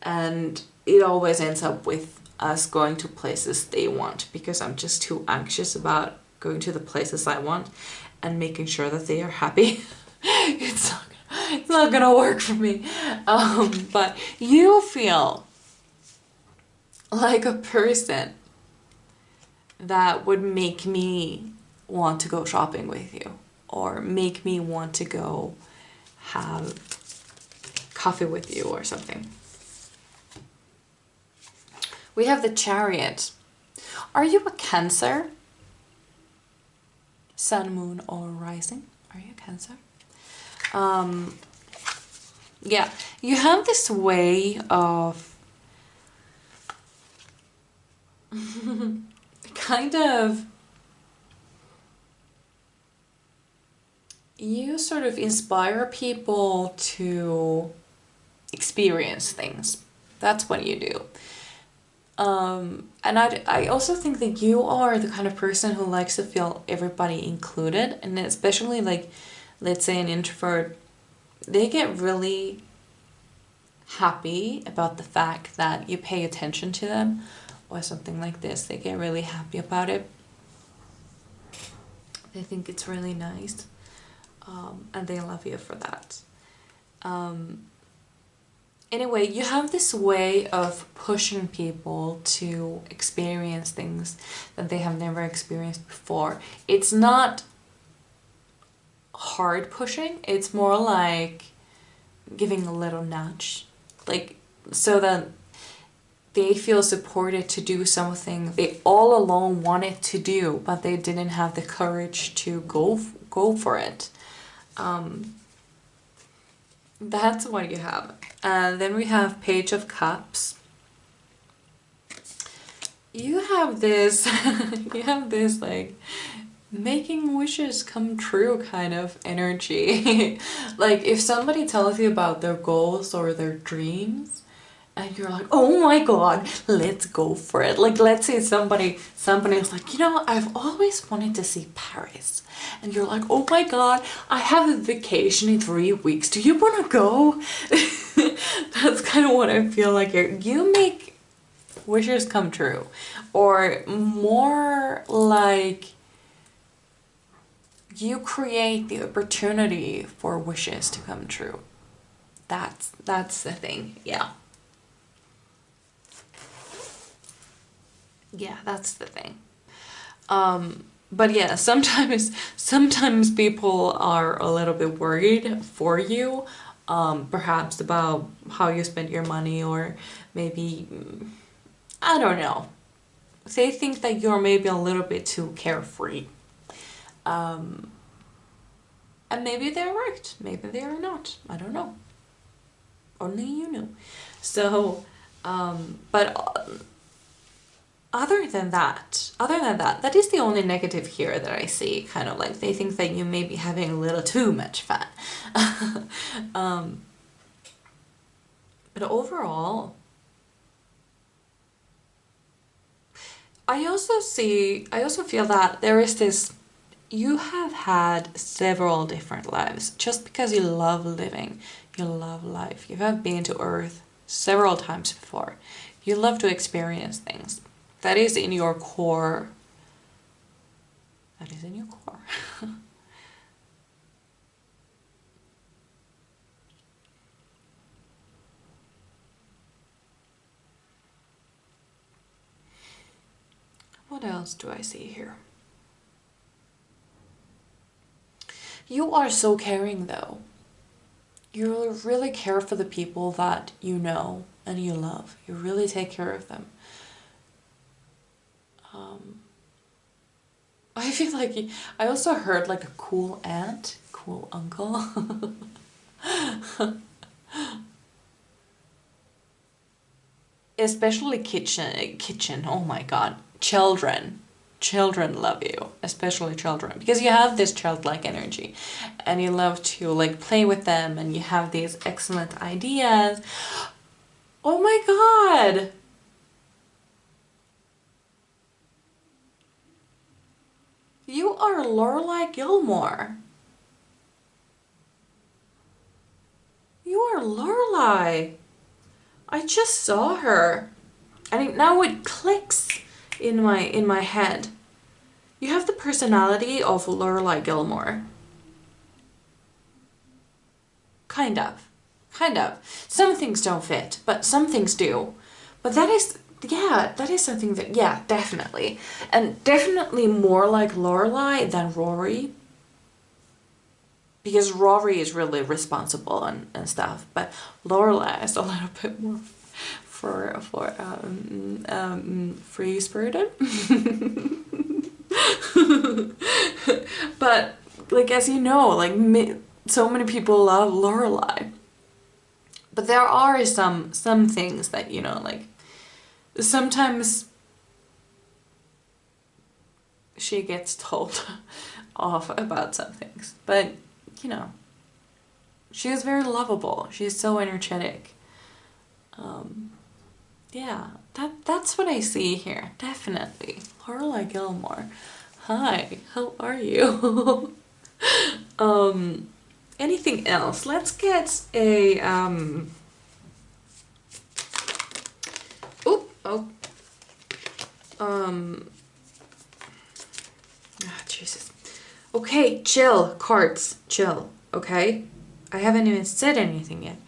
And it always ends up with us going to places they want because I'm just too anxious about going to the places I want and making sure that they are happy. It's not gonna work for me. But you feel like a person that would make me want to go shopping with you or make me want to go have coffee with you or something. We have the Chariot. Are you a Cancer? Sun, moon, or rising? Are you a Cancer? Yeah, you have this way of kind of, you sort of inspire people to experience things. That's what you do. And I also think that you are the kind of person who likes to feel everybody included, and especially like, let's say an introvert, they get really happy about the fact that you pay attention to them or something like this. They get really happy about it. They think it's really nice, and they love you for that. Anyway, you have this way of pushing people to experience things that they have never experienced before. It's not hard pushing, it's more like giving a little nudge, like so that they feel supported to do something they all along wanted to do, but they didn't have the courage to go for it. That's what you have. And then we have Page of Cups. You have this like making wishes come true kind of energy. Like if somebody tells you about their goals or their dreams and you're like, oh my god, let's go for it. Like let's say somebody's like, you know, I've always wanted to see Paris. And you're like, oh my god, I have a vacation in 3 weeks. Do you want to go? That's kind of what I feel like here. You make wishes come true. Or more like you create the opportunity for wishes to come true. That's the thing. Yeah. Yeah, that's the thing. But yeah, sometimes people are a little bit worried for you, perhaps about how you spend your money, or maybe I don't know. They think that you're maybe a little bit too carefree. And maybe they're right. Maybe they are not. I don't know. Only you know. So, but other than that, that is the only negative here that I see. Kind of like they think that you may be having a little too much fun. But overall, I also feel that there is this, you have had several different lives. Just because you love living, you love life, you have been to Earth several times before, you love to experience things. That is in your core. That is in your core. What else do I see here? You are so caring though. You really care for the people that you know and you love. You really take care of them. I feel like I also heard like a cool aunt, cool uncle. Especially kitchen, oh my god. Children love you, especially children, because you have this childlike energy and you love to like play with them and you have these excellent ideas. Oh my god. You are Lorelai Gilmore. You are Lorelai. I just saw her. And now it clicks in my head. You have the personality of Lorelai Gilmore. Kind of. Some things don't fit, but some things do. But that is, yeah, that is something that, yeah, definitely. And definitely more like Lorelai than Rory. Because Rory is really responsible and stuff, but Lorelai is a little bit more free-spirited. But like, as you know, like so many people love Lorelai. But there are some things that, you know, like sometimes she gets told off about some things, but you know, she is very lovable. She's so energetic. Yeah, that's what I see here. Definitely. Lorelai Gilmore. Hi, how are you? Anything else? Let's get a Jesus. Okay, chill, cards, chill, okay? I haven't even said anything yet.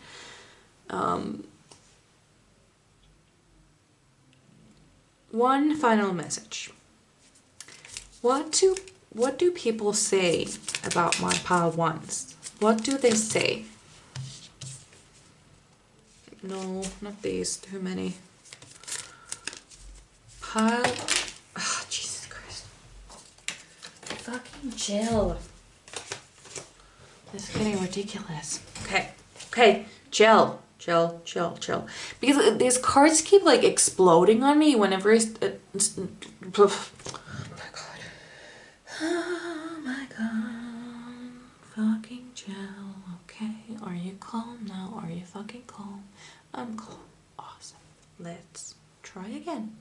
One final message. What do people say about my pile ones? What do they say? No, not these, too many. Pile, oh, Jesus Christ. Fucking chill. This is getting ridiculous. Okay, chill. Because these cards keep like exploding on me whenever it's... Oh my god. Fucking chill. Okay, are you calm now? Are you fucking calm? I'm calm. Awesome. Let's try again.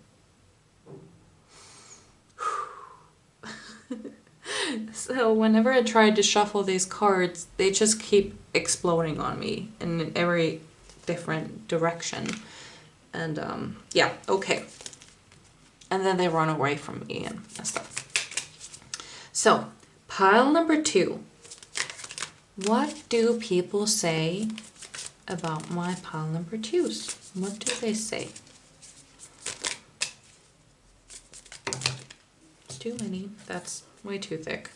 So whenever I try to shuffle these cards, they just keep exploding on me in every different direction. And yeah, okay. And then they run away from me and stuff. So, pile number 2. What do people say about my pile number 2s? What do they say? Too many. That's way too thick.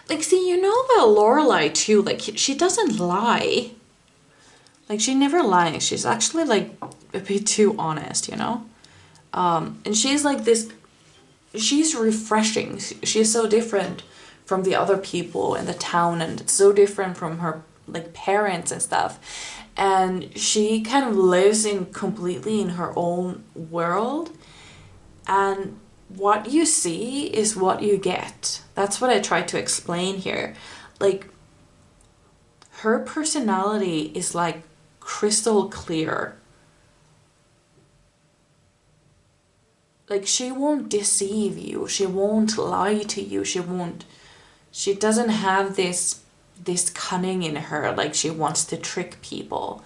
Like, see, you know about Lorelai too. Like, she doesn't lie. Like, she never lies. She's actually like a bit too honest, you know. And she's like this, she's refreshing. She's so different from the other people in the town, and it's so different from her like parents and stuff. And she kind of lives in completely in her own world. And what you see is what you get. That's what I try to explain here. Like, her personality is like crystal clear. Like, she won't deceive you. She won't lie to you. She doesn't have this cunning in her, like she wants to trick people.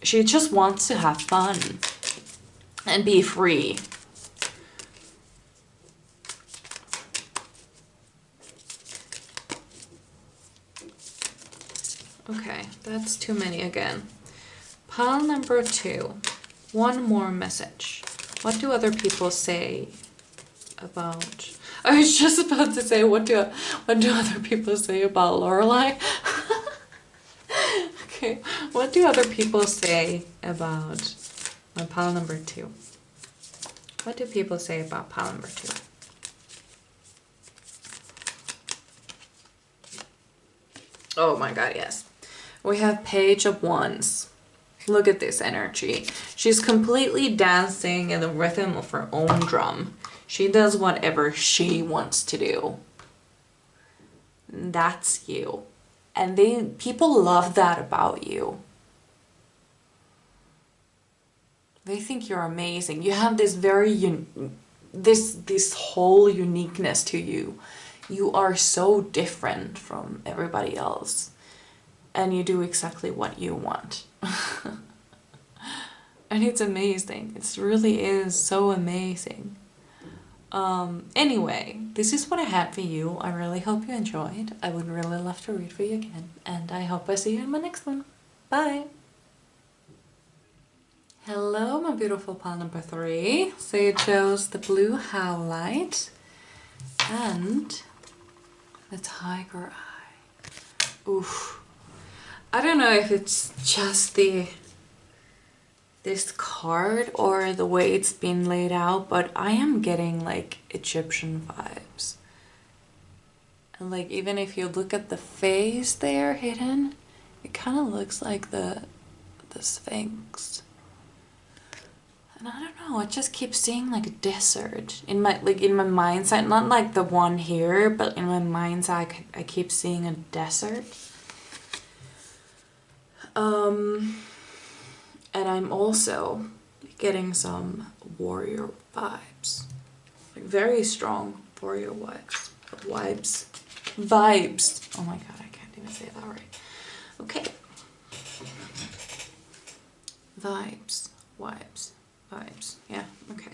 She just wants to have fun and be free. Okay, that's too many again. Pile number 2. One more message. What do other people say about... I was just about to say, what do other people say about Lorelai? Okay, what do other people say about my pile number 2? What do people say about pile number 2? Oh my god, yes. We have Page of Wands. Look at this energy. She's completely dancing in the rhythm of her own drum. She does whatever she wants to do. That's you. And people love that about you. They think you're amazing. You have this this whole uniqueness to you. You are so different from everybody else. And you do exactly what you want. And it's amazing. It really is so amazing. Anyway, this is what I had for you. I really hope you enjoyed. I would really love to read for you again. And I hope I see you in my next one. Bye! Hello, my beautiful pile number 3. So you chose the blue howlite and the tiger eye. Oof. I don't know if it's just this card or the way it's been laid out, but I am getting like Egyptian vibes. And like, even if you look at the face there hidden, it kind of looks like the Sphinx. And I don't know, I just keep seeing like a desert in my mind's eye, not like the one here, but in my mind's eye I keep seeing a desert. And I'm also getting some warrior vibes, like very strong warrior vibes. Oh my god, I can't even say that right. Okay. Vibes. Yeah, okay.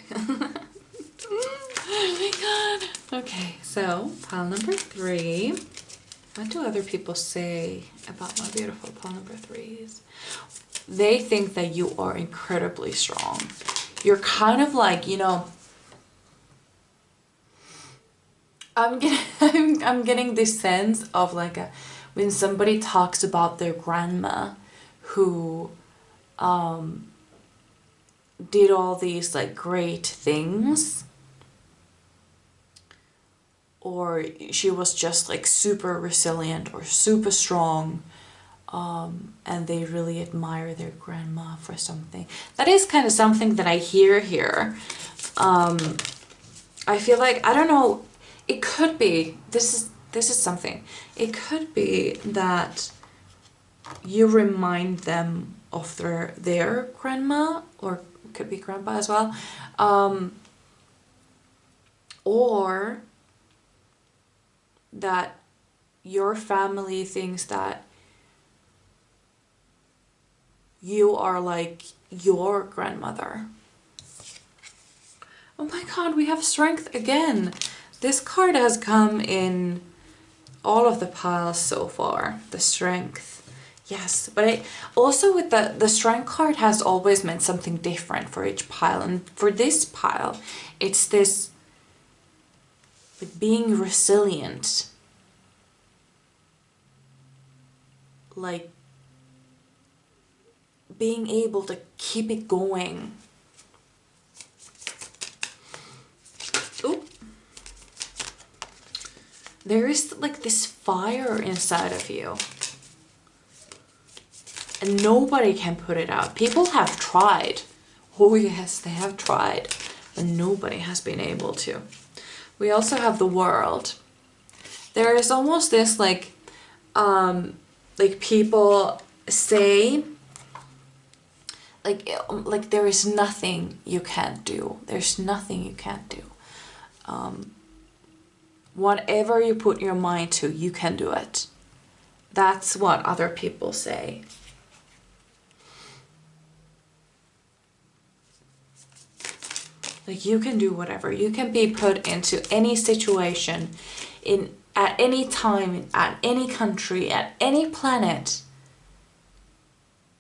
Oh my god. Okay, so pile number 3. What do other people say about my beautiful pile number 3s? They think that you are incredibly strong. You're kind of like, you know, I'm getting this sense of like when somebody talks about their grandma who did all these like great things, or she was just like super resilient or super strong, and they really admire their grandma for something. That is kind of something that I hear here. I feel like, I don't know, it could be, this is something, it could be that you remind them of their grandma, or could be grandpa as well, or that your family thinks that you are like your grandmother. Oh my god, we have strength again. This card has come in all of the piles so far, the strength. Yes, but also with the strength card has always meant something different for each pile. And for this pile, it's this like being resilient. Like being able to keep it going there is like this fire inside of you. And nobody can put it out. People have tried. Oh yes, they have tried. But nobody has been able to. We also have the World. There is almost this like people say like there is nothing you can't do. There's nothing you can't do. Whatever you put your mind to, you can do it. That's what other people say. Like you can do whatever. You can be put into any situation, at any time, at any country, at any planet.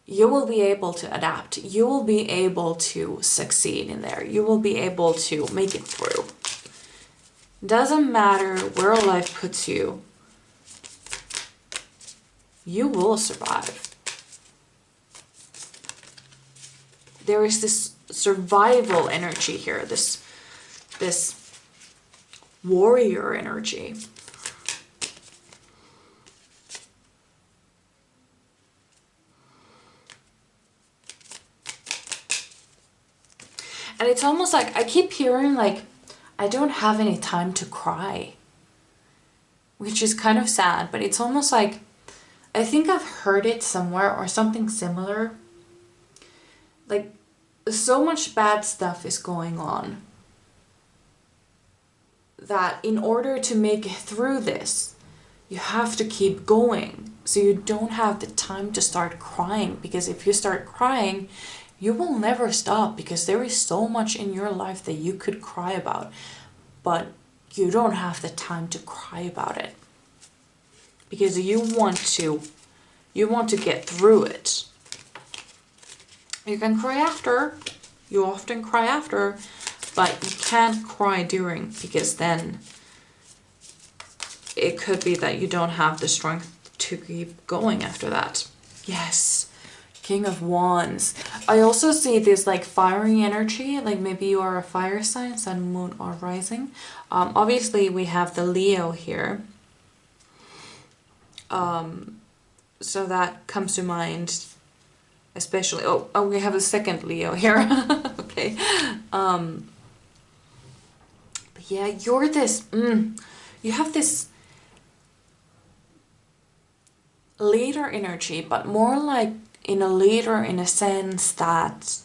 You will be able to adapt. You will be able to succeed in there. You will be able to make it through. Doesn't matter where life puts you. You will survive. There is this survival energy here, this warrior energy. And it's almost like I keep hearing like, I don't have any time to cry. Which is kind of sad, but it's almost like, I think I've heard it somewhere or something similar. Like, so much bad stuff is going on that in order to make it through this, you have to keep going. So you don't have the time to start crying, because if you start crying, you will never stop, because there is so much in your life that you could cry about, but you don't have the time to cry about it because you want to get through it. You can cry after, you often cry after, but you can't cry during, because then it could be that you don't have the strength to keep going after that. Yes, King of Wands. I also see this like fiery energy, like maybe you are a fire sign, sun, moon, or rising. Obviously we have the Leo here. So that comes to mind, especially, oh, we have a second Leo here. Okay. But yeah, you're this, you have this leader energy, but more like in a leader in a sense that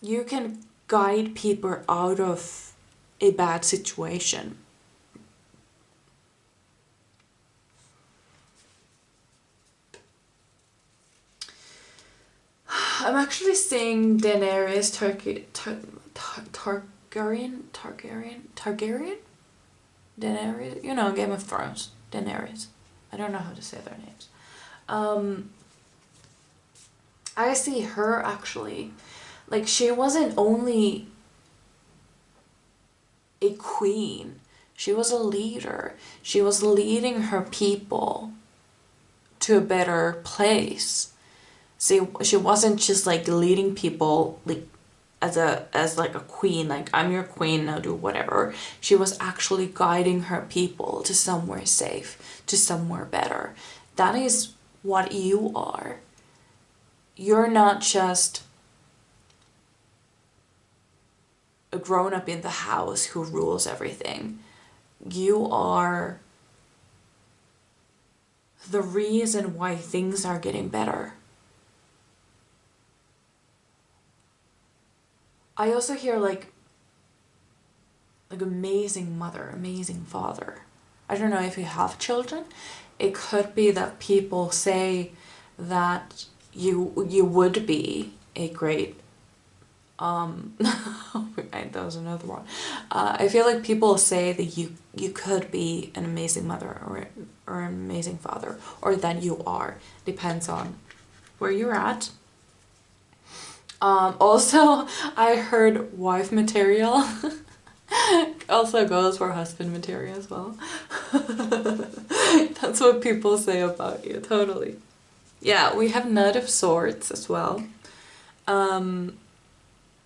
you can guide people out of a bad situation. I'm actually seeing Daenerys Targaryen? Daenerys, you know, Game of Thrones. Daenerys. I don't know how to say their names. I see her actually, like she wasn't only a queen, she was a leader. She was leading her people to a better place. See, she wasn't just like leading people like as like a queen, like I'm your queen, now do whatever. She was actually guiding her people to somewhere safe, to somewhere better. That is what you are. You're not just a grown-up in the house who rules everything. You are the reason why things are getting better. I also hear like amazing mother, amazing father. I don't know if you have children. It could be that people say that you would be a great that was another one. I feel like people say that you could be an amazing mother or an amazing father, or that you are. Depends on where you're at. Also, I heard wife material. Also goes for husband material as well. That's what people say about you, totally. Yeah, we have Knight of Swords as well.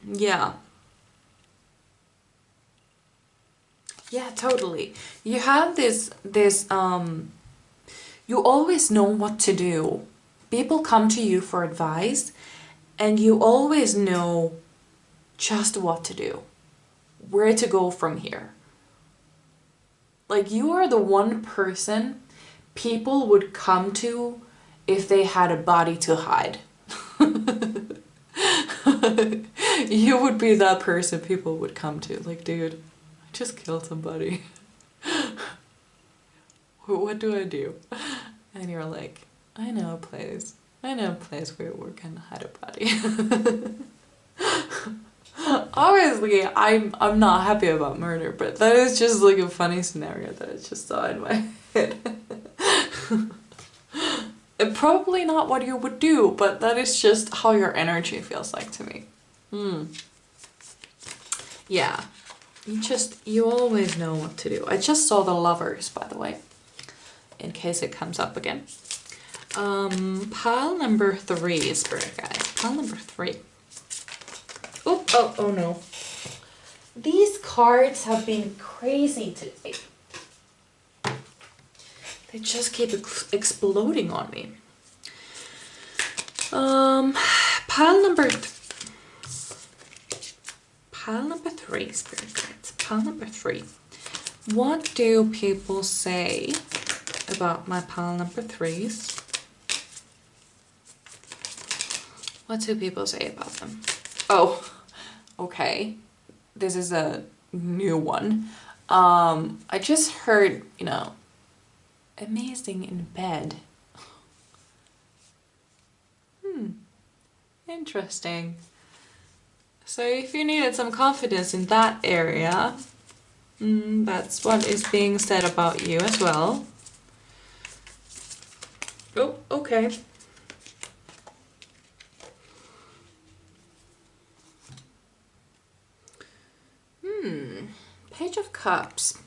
Yeah. Yeah, totally. You have you always know what to do. People come to you for advice, and you always know just what to do, where to go from here. Like, you are the one person people would come to if they had a body to hide. You would be that person people would come to. Like, dude, I just killed somebody. What do I do? And you're like, I know a place. I know a place where we can hide a body. Obviously, I'm not happy about murder, but that is just like a funny scenario that I just saw in my head. Probably not what you would do, but that is just how your energy feels like to me. Yeah. You always know what to do. I just saw the Lovers, by the way, in case it comes up again. Pile number 3, Spirit Guys. Pile number 3. Oh no. These cards have been crazy today. They just keep exploding on me. Pile number 3, Spirit Guides. Pile number 3. What do people say about my pile number 3s? What do people say about them? Oh, okay. This is a new one. I just heard, amazing in bed. Interesting. So if you needed some confidence in that area, that's what is being said about you as well. Oh, okay. Page of Cups.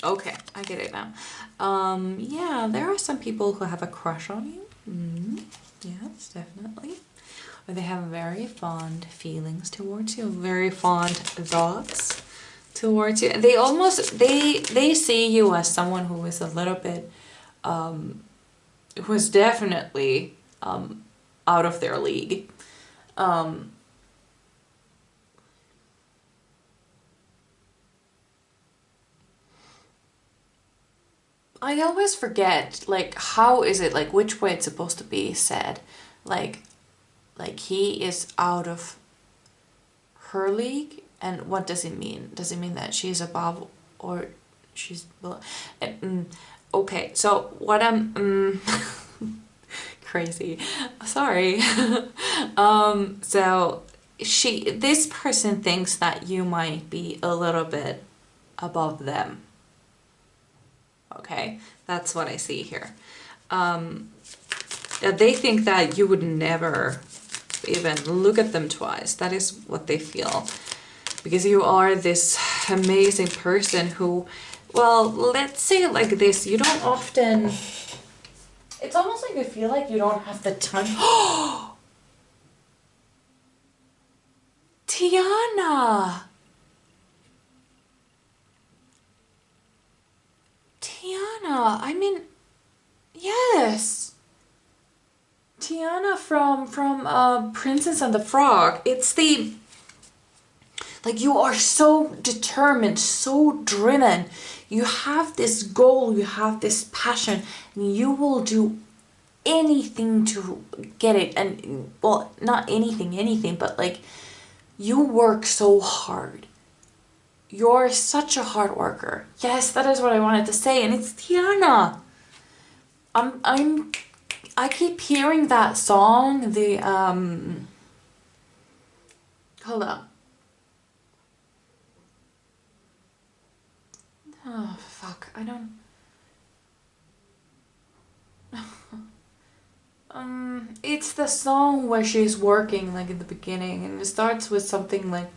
Okay, I get it now. Yeah, there are some people who have a crush on you. Yes, definitely. Or they have very fond feelings towards you, very fond thoughts towards you. They almost, they see you as someone who is a little bit, who is definitely out of their league. I always forget, like, how is it, like, which way it's supposed to be said. Like he is out of her league, and what does it mean? Does it mean that she's above or she's below? Okay, so what I'm crazy. Sorry. So this person thinks that you might be a little bit above them. Okay, that's what I see here. They think that you would never even look at them twice. That is what they feel. Because you are this amazing person who, well, let's say it like this, you don't often... It's almost like you feel like you don't have the time. Tiana! Tiana, I mean, yes. Tiana from Princess and the Frog. It's the... Like, you are so determined, so driven. You have this goal, you have this passion, and you will do anything to get it. And, well, not anything, but like, you work so hard. You're such a hard worker. Yes, that is what I wanted to say, and it's Tiana. I keep hearing that song, the hold up. Oh fuck, I don't it's the song where she's working, like, in the beginning, and it starts with something like,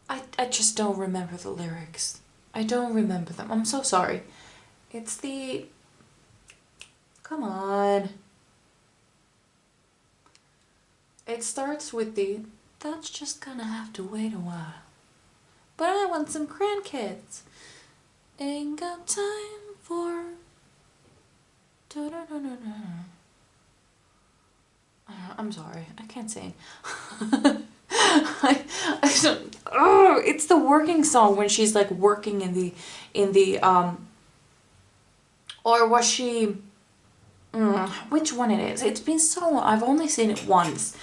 I just don't remember the lyrics. I don't remember them. I'm so sorry. It's the... Come on. It starts with the, that's just gonna have to wait a while. But I want some grandkids. Ain't got time for... I'm sorry, I can't sing. I don't, oh, it's the working song when she's like working in the or was she, which one it is? It's been so long, I've only seen it once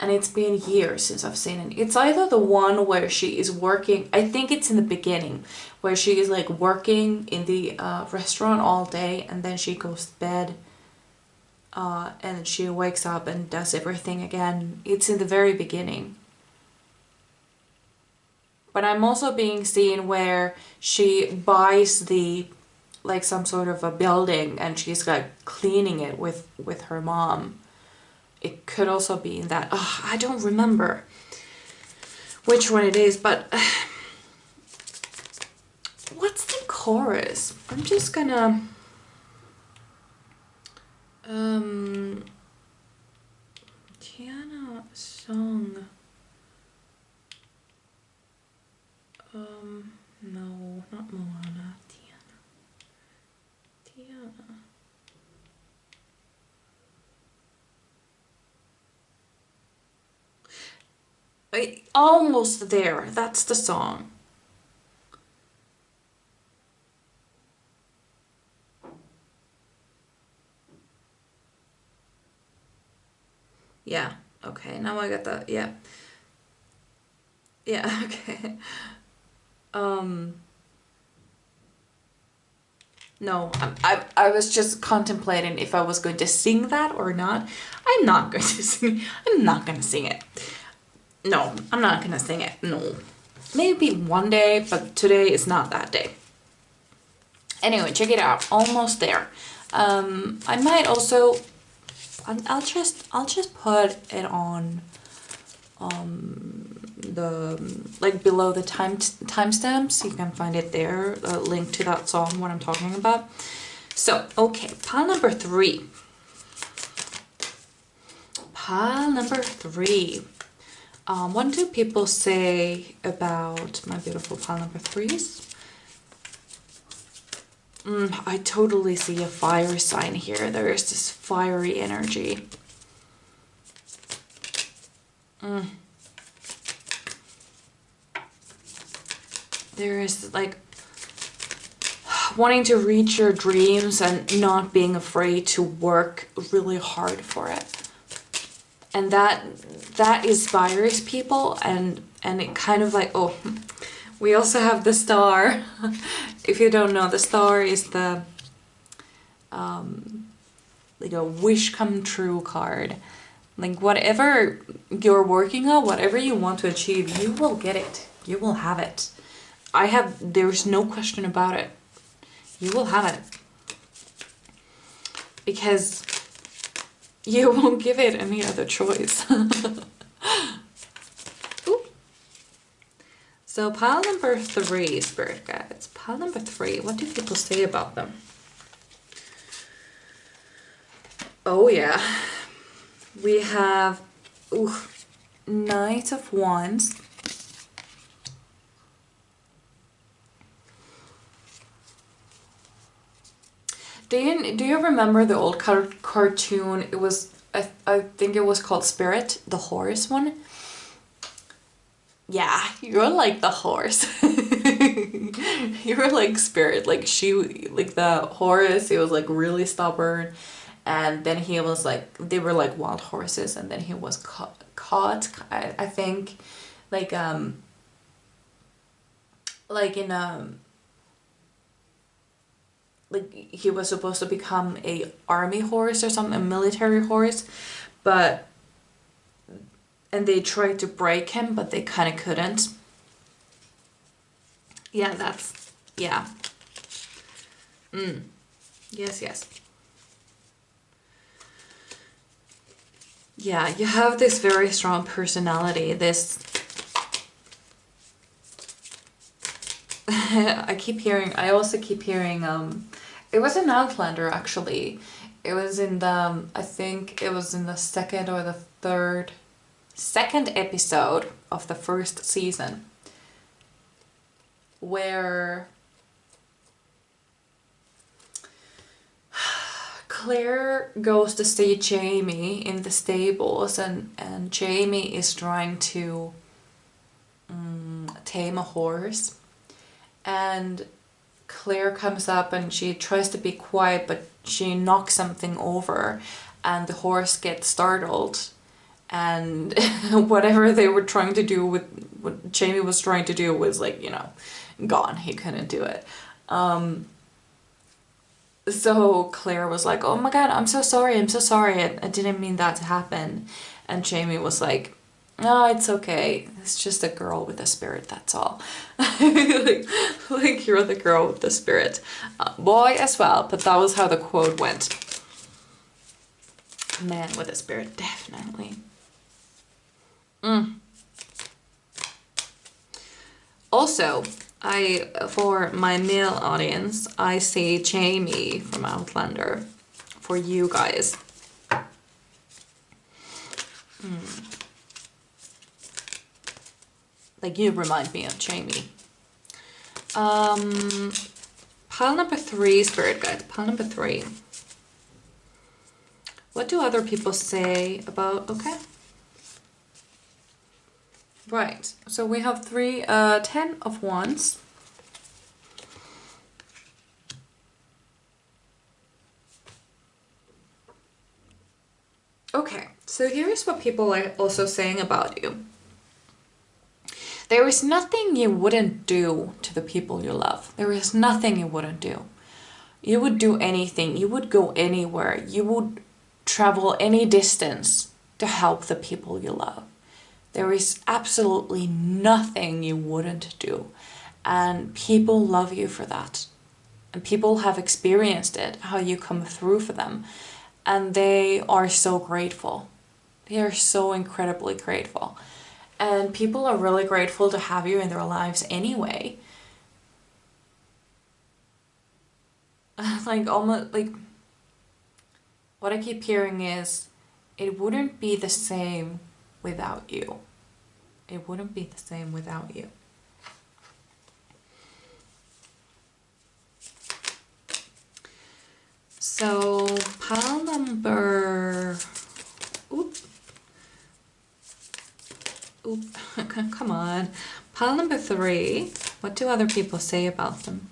and it's been years since I've seen it. It's either the one where she is working, I think it's in the beginning, where she is like working in the restaurant all day and then she goes to bed and she wakes up and does everything again. It's in the very beginning. But I'm also being seen where she buys the, like some sort of a building and she's like cleaning it with her mom. It could also be in that, I don't remember which one it is, but what's the chorus? I'm just gonna, Tiana song. No, not Moana. Tiana. Almost there. That's the song. Yeah. Okay. Now I got that. Yeah. Yeah. Okay. No, I was just contemplating if I was going to sing that or not. I'm not going to sing. I'm not going to sing it. No, I'm not going to sing it. No. Maybe one day, but today is not that day. Anyway, check it out. Almost there. I might also, I'll just put it on the, like below the timestamps. You can find it there, a link to that song, what I'm talking about. So, okay, pile number 3. Pile number 3. What do people say about my beautiful pile number 3s? I totally see a fire sign here. There is this fiery energy. There is like wanting to reach your dreams and not being afraid to work really hard for it. And that inspires people, and it kind of like, oh, we also have the star. If you don't know, the star is the like a wish come true card. Like whatever you're working on, whatever you want to achieve, you will get it. You will have it. There's no question about it. You will have it. Because you won't give it any other choice. Ooh. So pile number 3, spirit guides. Pile number 3, what do people say about them? Oh yeah. We have Knight of Wands. Do you remember the old cartoon? It was, I think it was called Spirit, the horse one. Yeah, you're like the horse. You're like Spirit, like the horse, he was like really stubborn. And then he was like, they were like wild horses, and then he was caught, I think, like in like he was supposed to become a army horse or something, a military horse, and they tried to break him, but they kind of couldn't. Yeah, yeah. Yes. Yeah, you have this very strong personality, this... I also keep hearing, it was an Outlander actually. It was in the, I think it was in the 2nd or the 3rd second episode of the first season, where Claire goes to see Jamie in the stables, and Jamie is trying to tame a horse, and Claire comes up and she tries to be quiet, but she knocks something over and the horse gets startled, and whatever they were trying to do with what Jamie was trying to do was, like, you know, gone. He couldn't do it. So Claire was like, oh my god, I'm so sorry, I didn't mean that to happen. And Jamie was like, no, it's okay, it's just a girl with a spirit, that's all. like you're the girl with the spirit. Boy as well, but that was how the quote went. Man with a spirit, definitely. Also, for my male audience, I say Jamie from Outlander for you guys. Like, you remind me of Jamie. Pile number 3, Spirit Guide. Pile number 3. What do other people say about... Okay. Right. So we have 10 of Wands. Okay. So here is what people are also saying about you. There is nothing you wouldn't do to the people you love. There is nothing you wouldn't do. You would do anything. You would go anywhere. You would travel any distance to help the people you love. There is absolutely nothing you wouldn't do. And people love you for that. And people have experienced it, how you come through for them. And they are so grateful. They are so incredibly grateful. And people are really grateful to have you in their lives anyway. Like, almost, like, what I keep hearing is, it wouldn't be the same without you. It wouldn't be the same without you. So, pile number... Oop, come on. Pile number 3. What do other people say about them?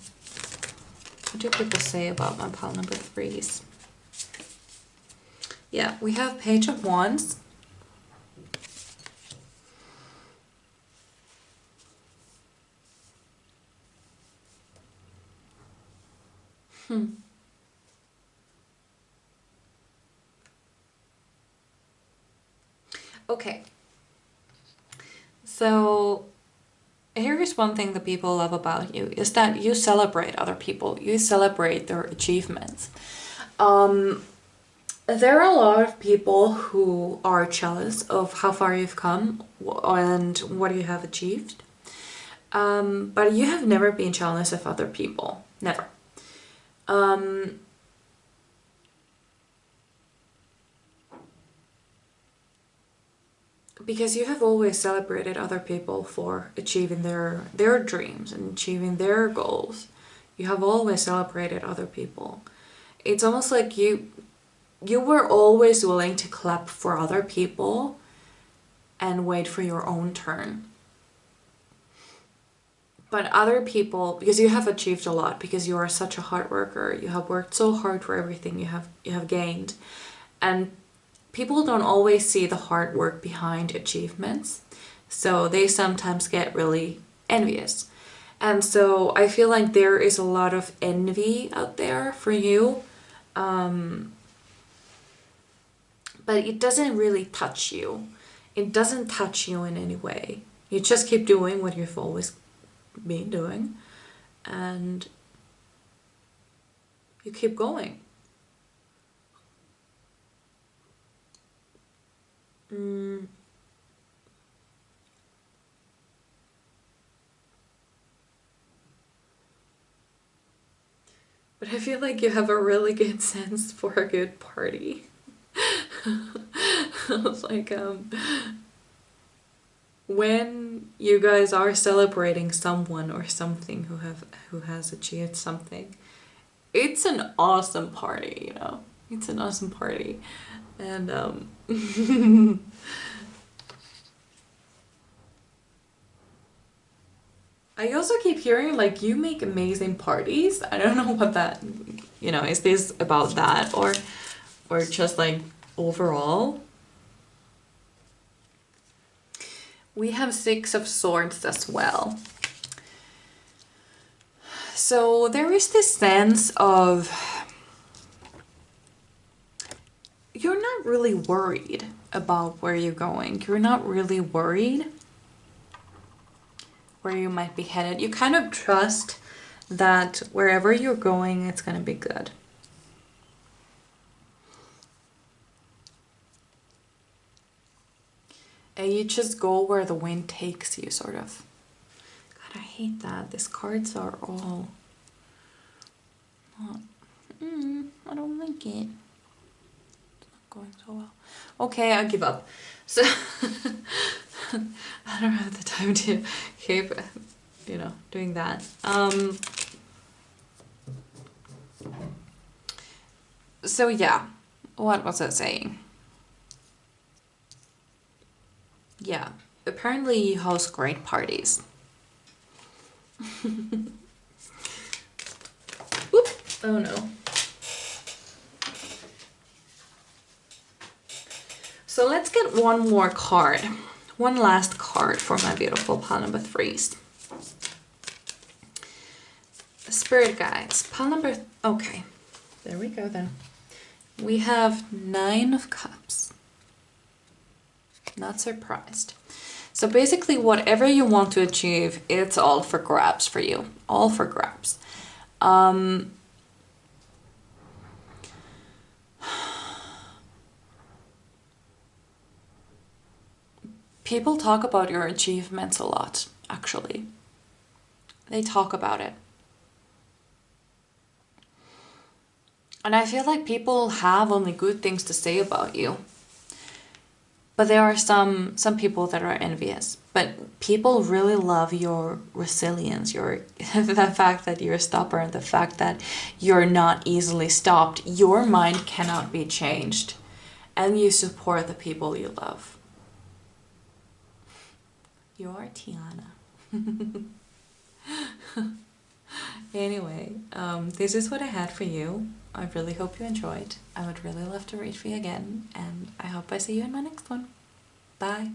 What do people say about my pile number 3s? Yeah, we have Page of Wands. Okay. So here is one thing that people love about you, is that you celebrate other people. You celebrate their achievements. There are a lot of people who are jealous of how far you've come and what you have achieved. But you have never been jealous of other people. Never. Because you have always celebrated other people for achieving their dreams and achieving their goals. You have always celebrated other people. It's almost like you were always willing to clap for other people and wait for your own turn. But other people, because you have achieved a lot, because you are such a hard worker, you have worked so hard for everything you have gained, and people don't always see the hard work behind achievements, so they sometimes get really envious. And so I feel like there is a lot of envy out there for you, but it doesn't really touch you. It doesn't touch you in any way. You just keep doing what you've always been doing, and you keep going. But I feel like you have a really good sense for a good party. Like, when you guys are celebrating someone or something who has achieved something, it's an awesome party, you know. It's an awesome party. And I also keep hearing like you make amazing parties. I don't know what that, you know, is this about that or just like overall? We have 6 of Swords as well. So there is this sense of you're not really worried about where you're going. You're not really worried where you might be headed. You kind of trust that wherever you're going, it's going to be good. And you just go where the wind takes you, sort of. God, I hate that. These cards are all not... I don't like it. It's not going so well. Okay, I give up. So, I don't have the time to keep, you know, doing that. So yeah, what was I saying? Yeah, apparently you host great parties. Whoop. Oh no. So let's get one more card. One last card for my beautiful pile number 3s. Spirit guides. Pile number... Okay, there we go then. We have 9 of Cups. Not surprised. So basically whatever you want to achieve, it's all for grabs for you. All for grabs. People talk about your achievements a lot, actually. They talk about it. And I feel like people have only good things to say about you. But there are some people that are envious. But people really love your resilience, the fact that you're stubborn, the fact that you're not easily stopped. Your mind cannot be changed. And you support the people you love. You are Tiana. Anyway, this is what I had for you. I really hope you enjoyed. I would really love to read for you again, and I hope I see you in my next one. Bye.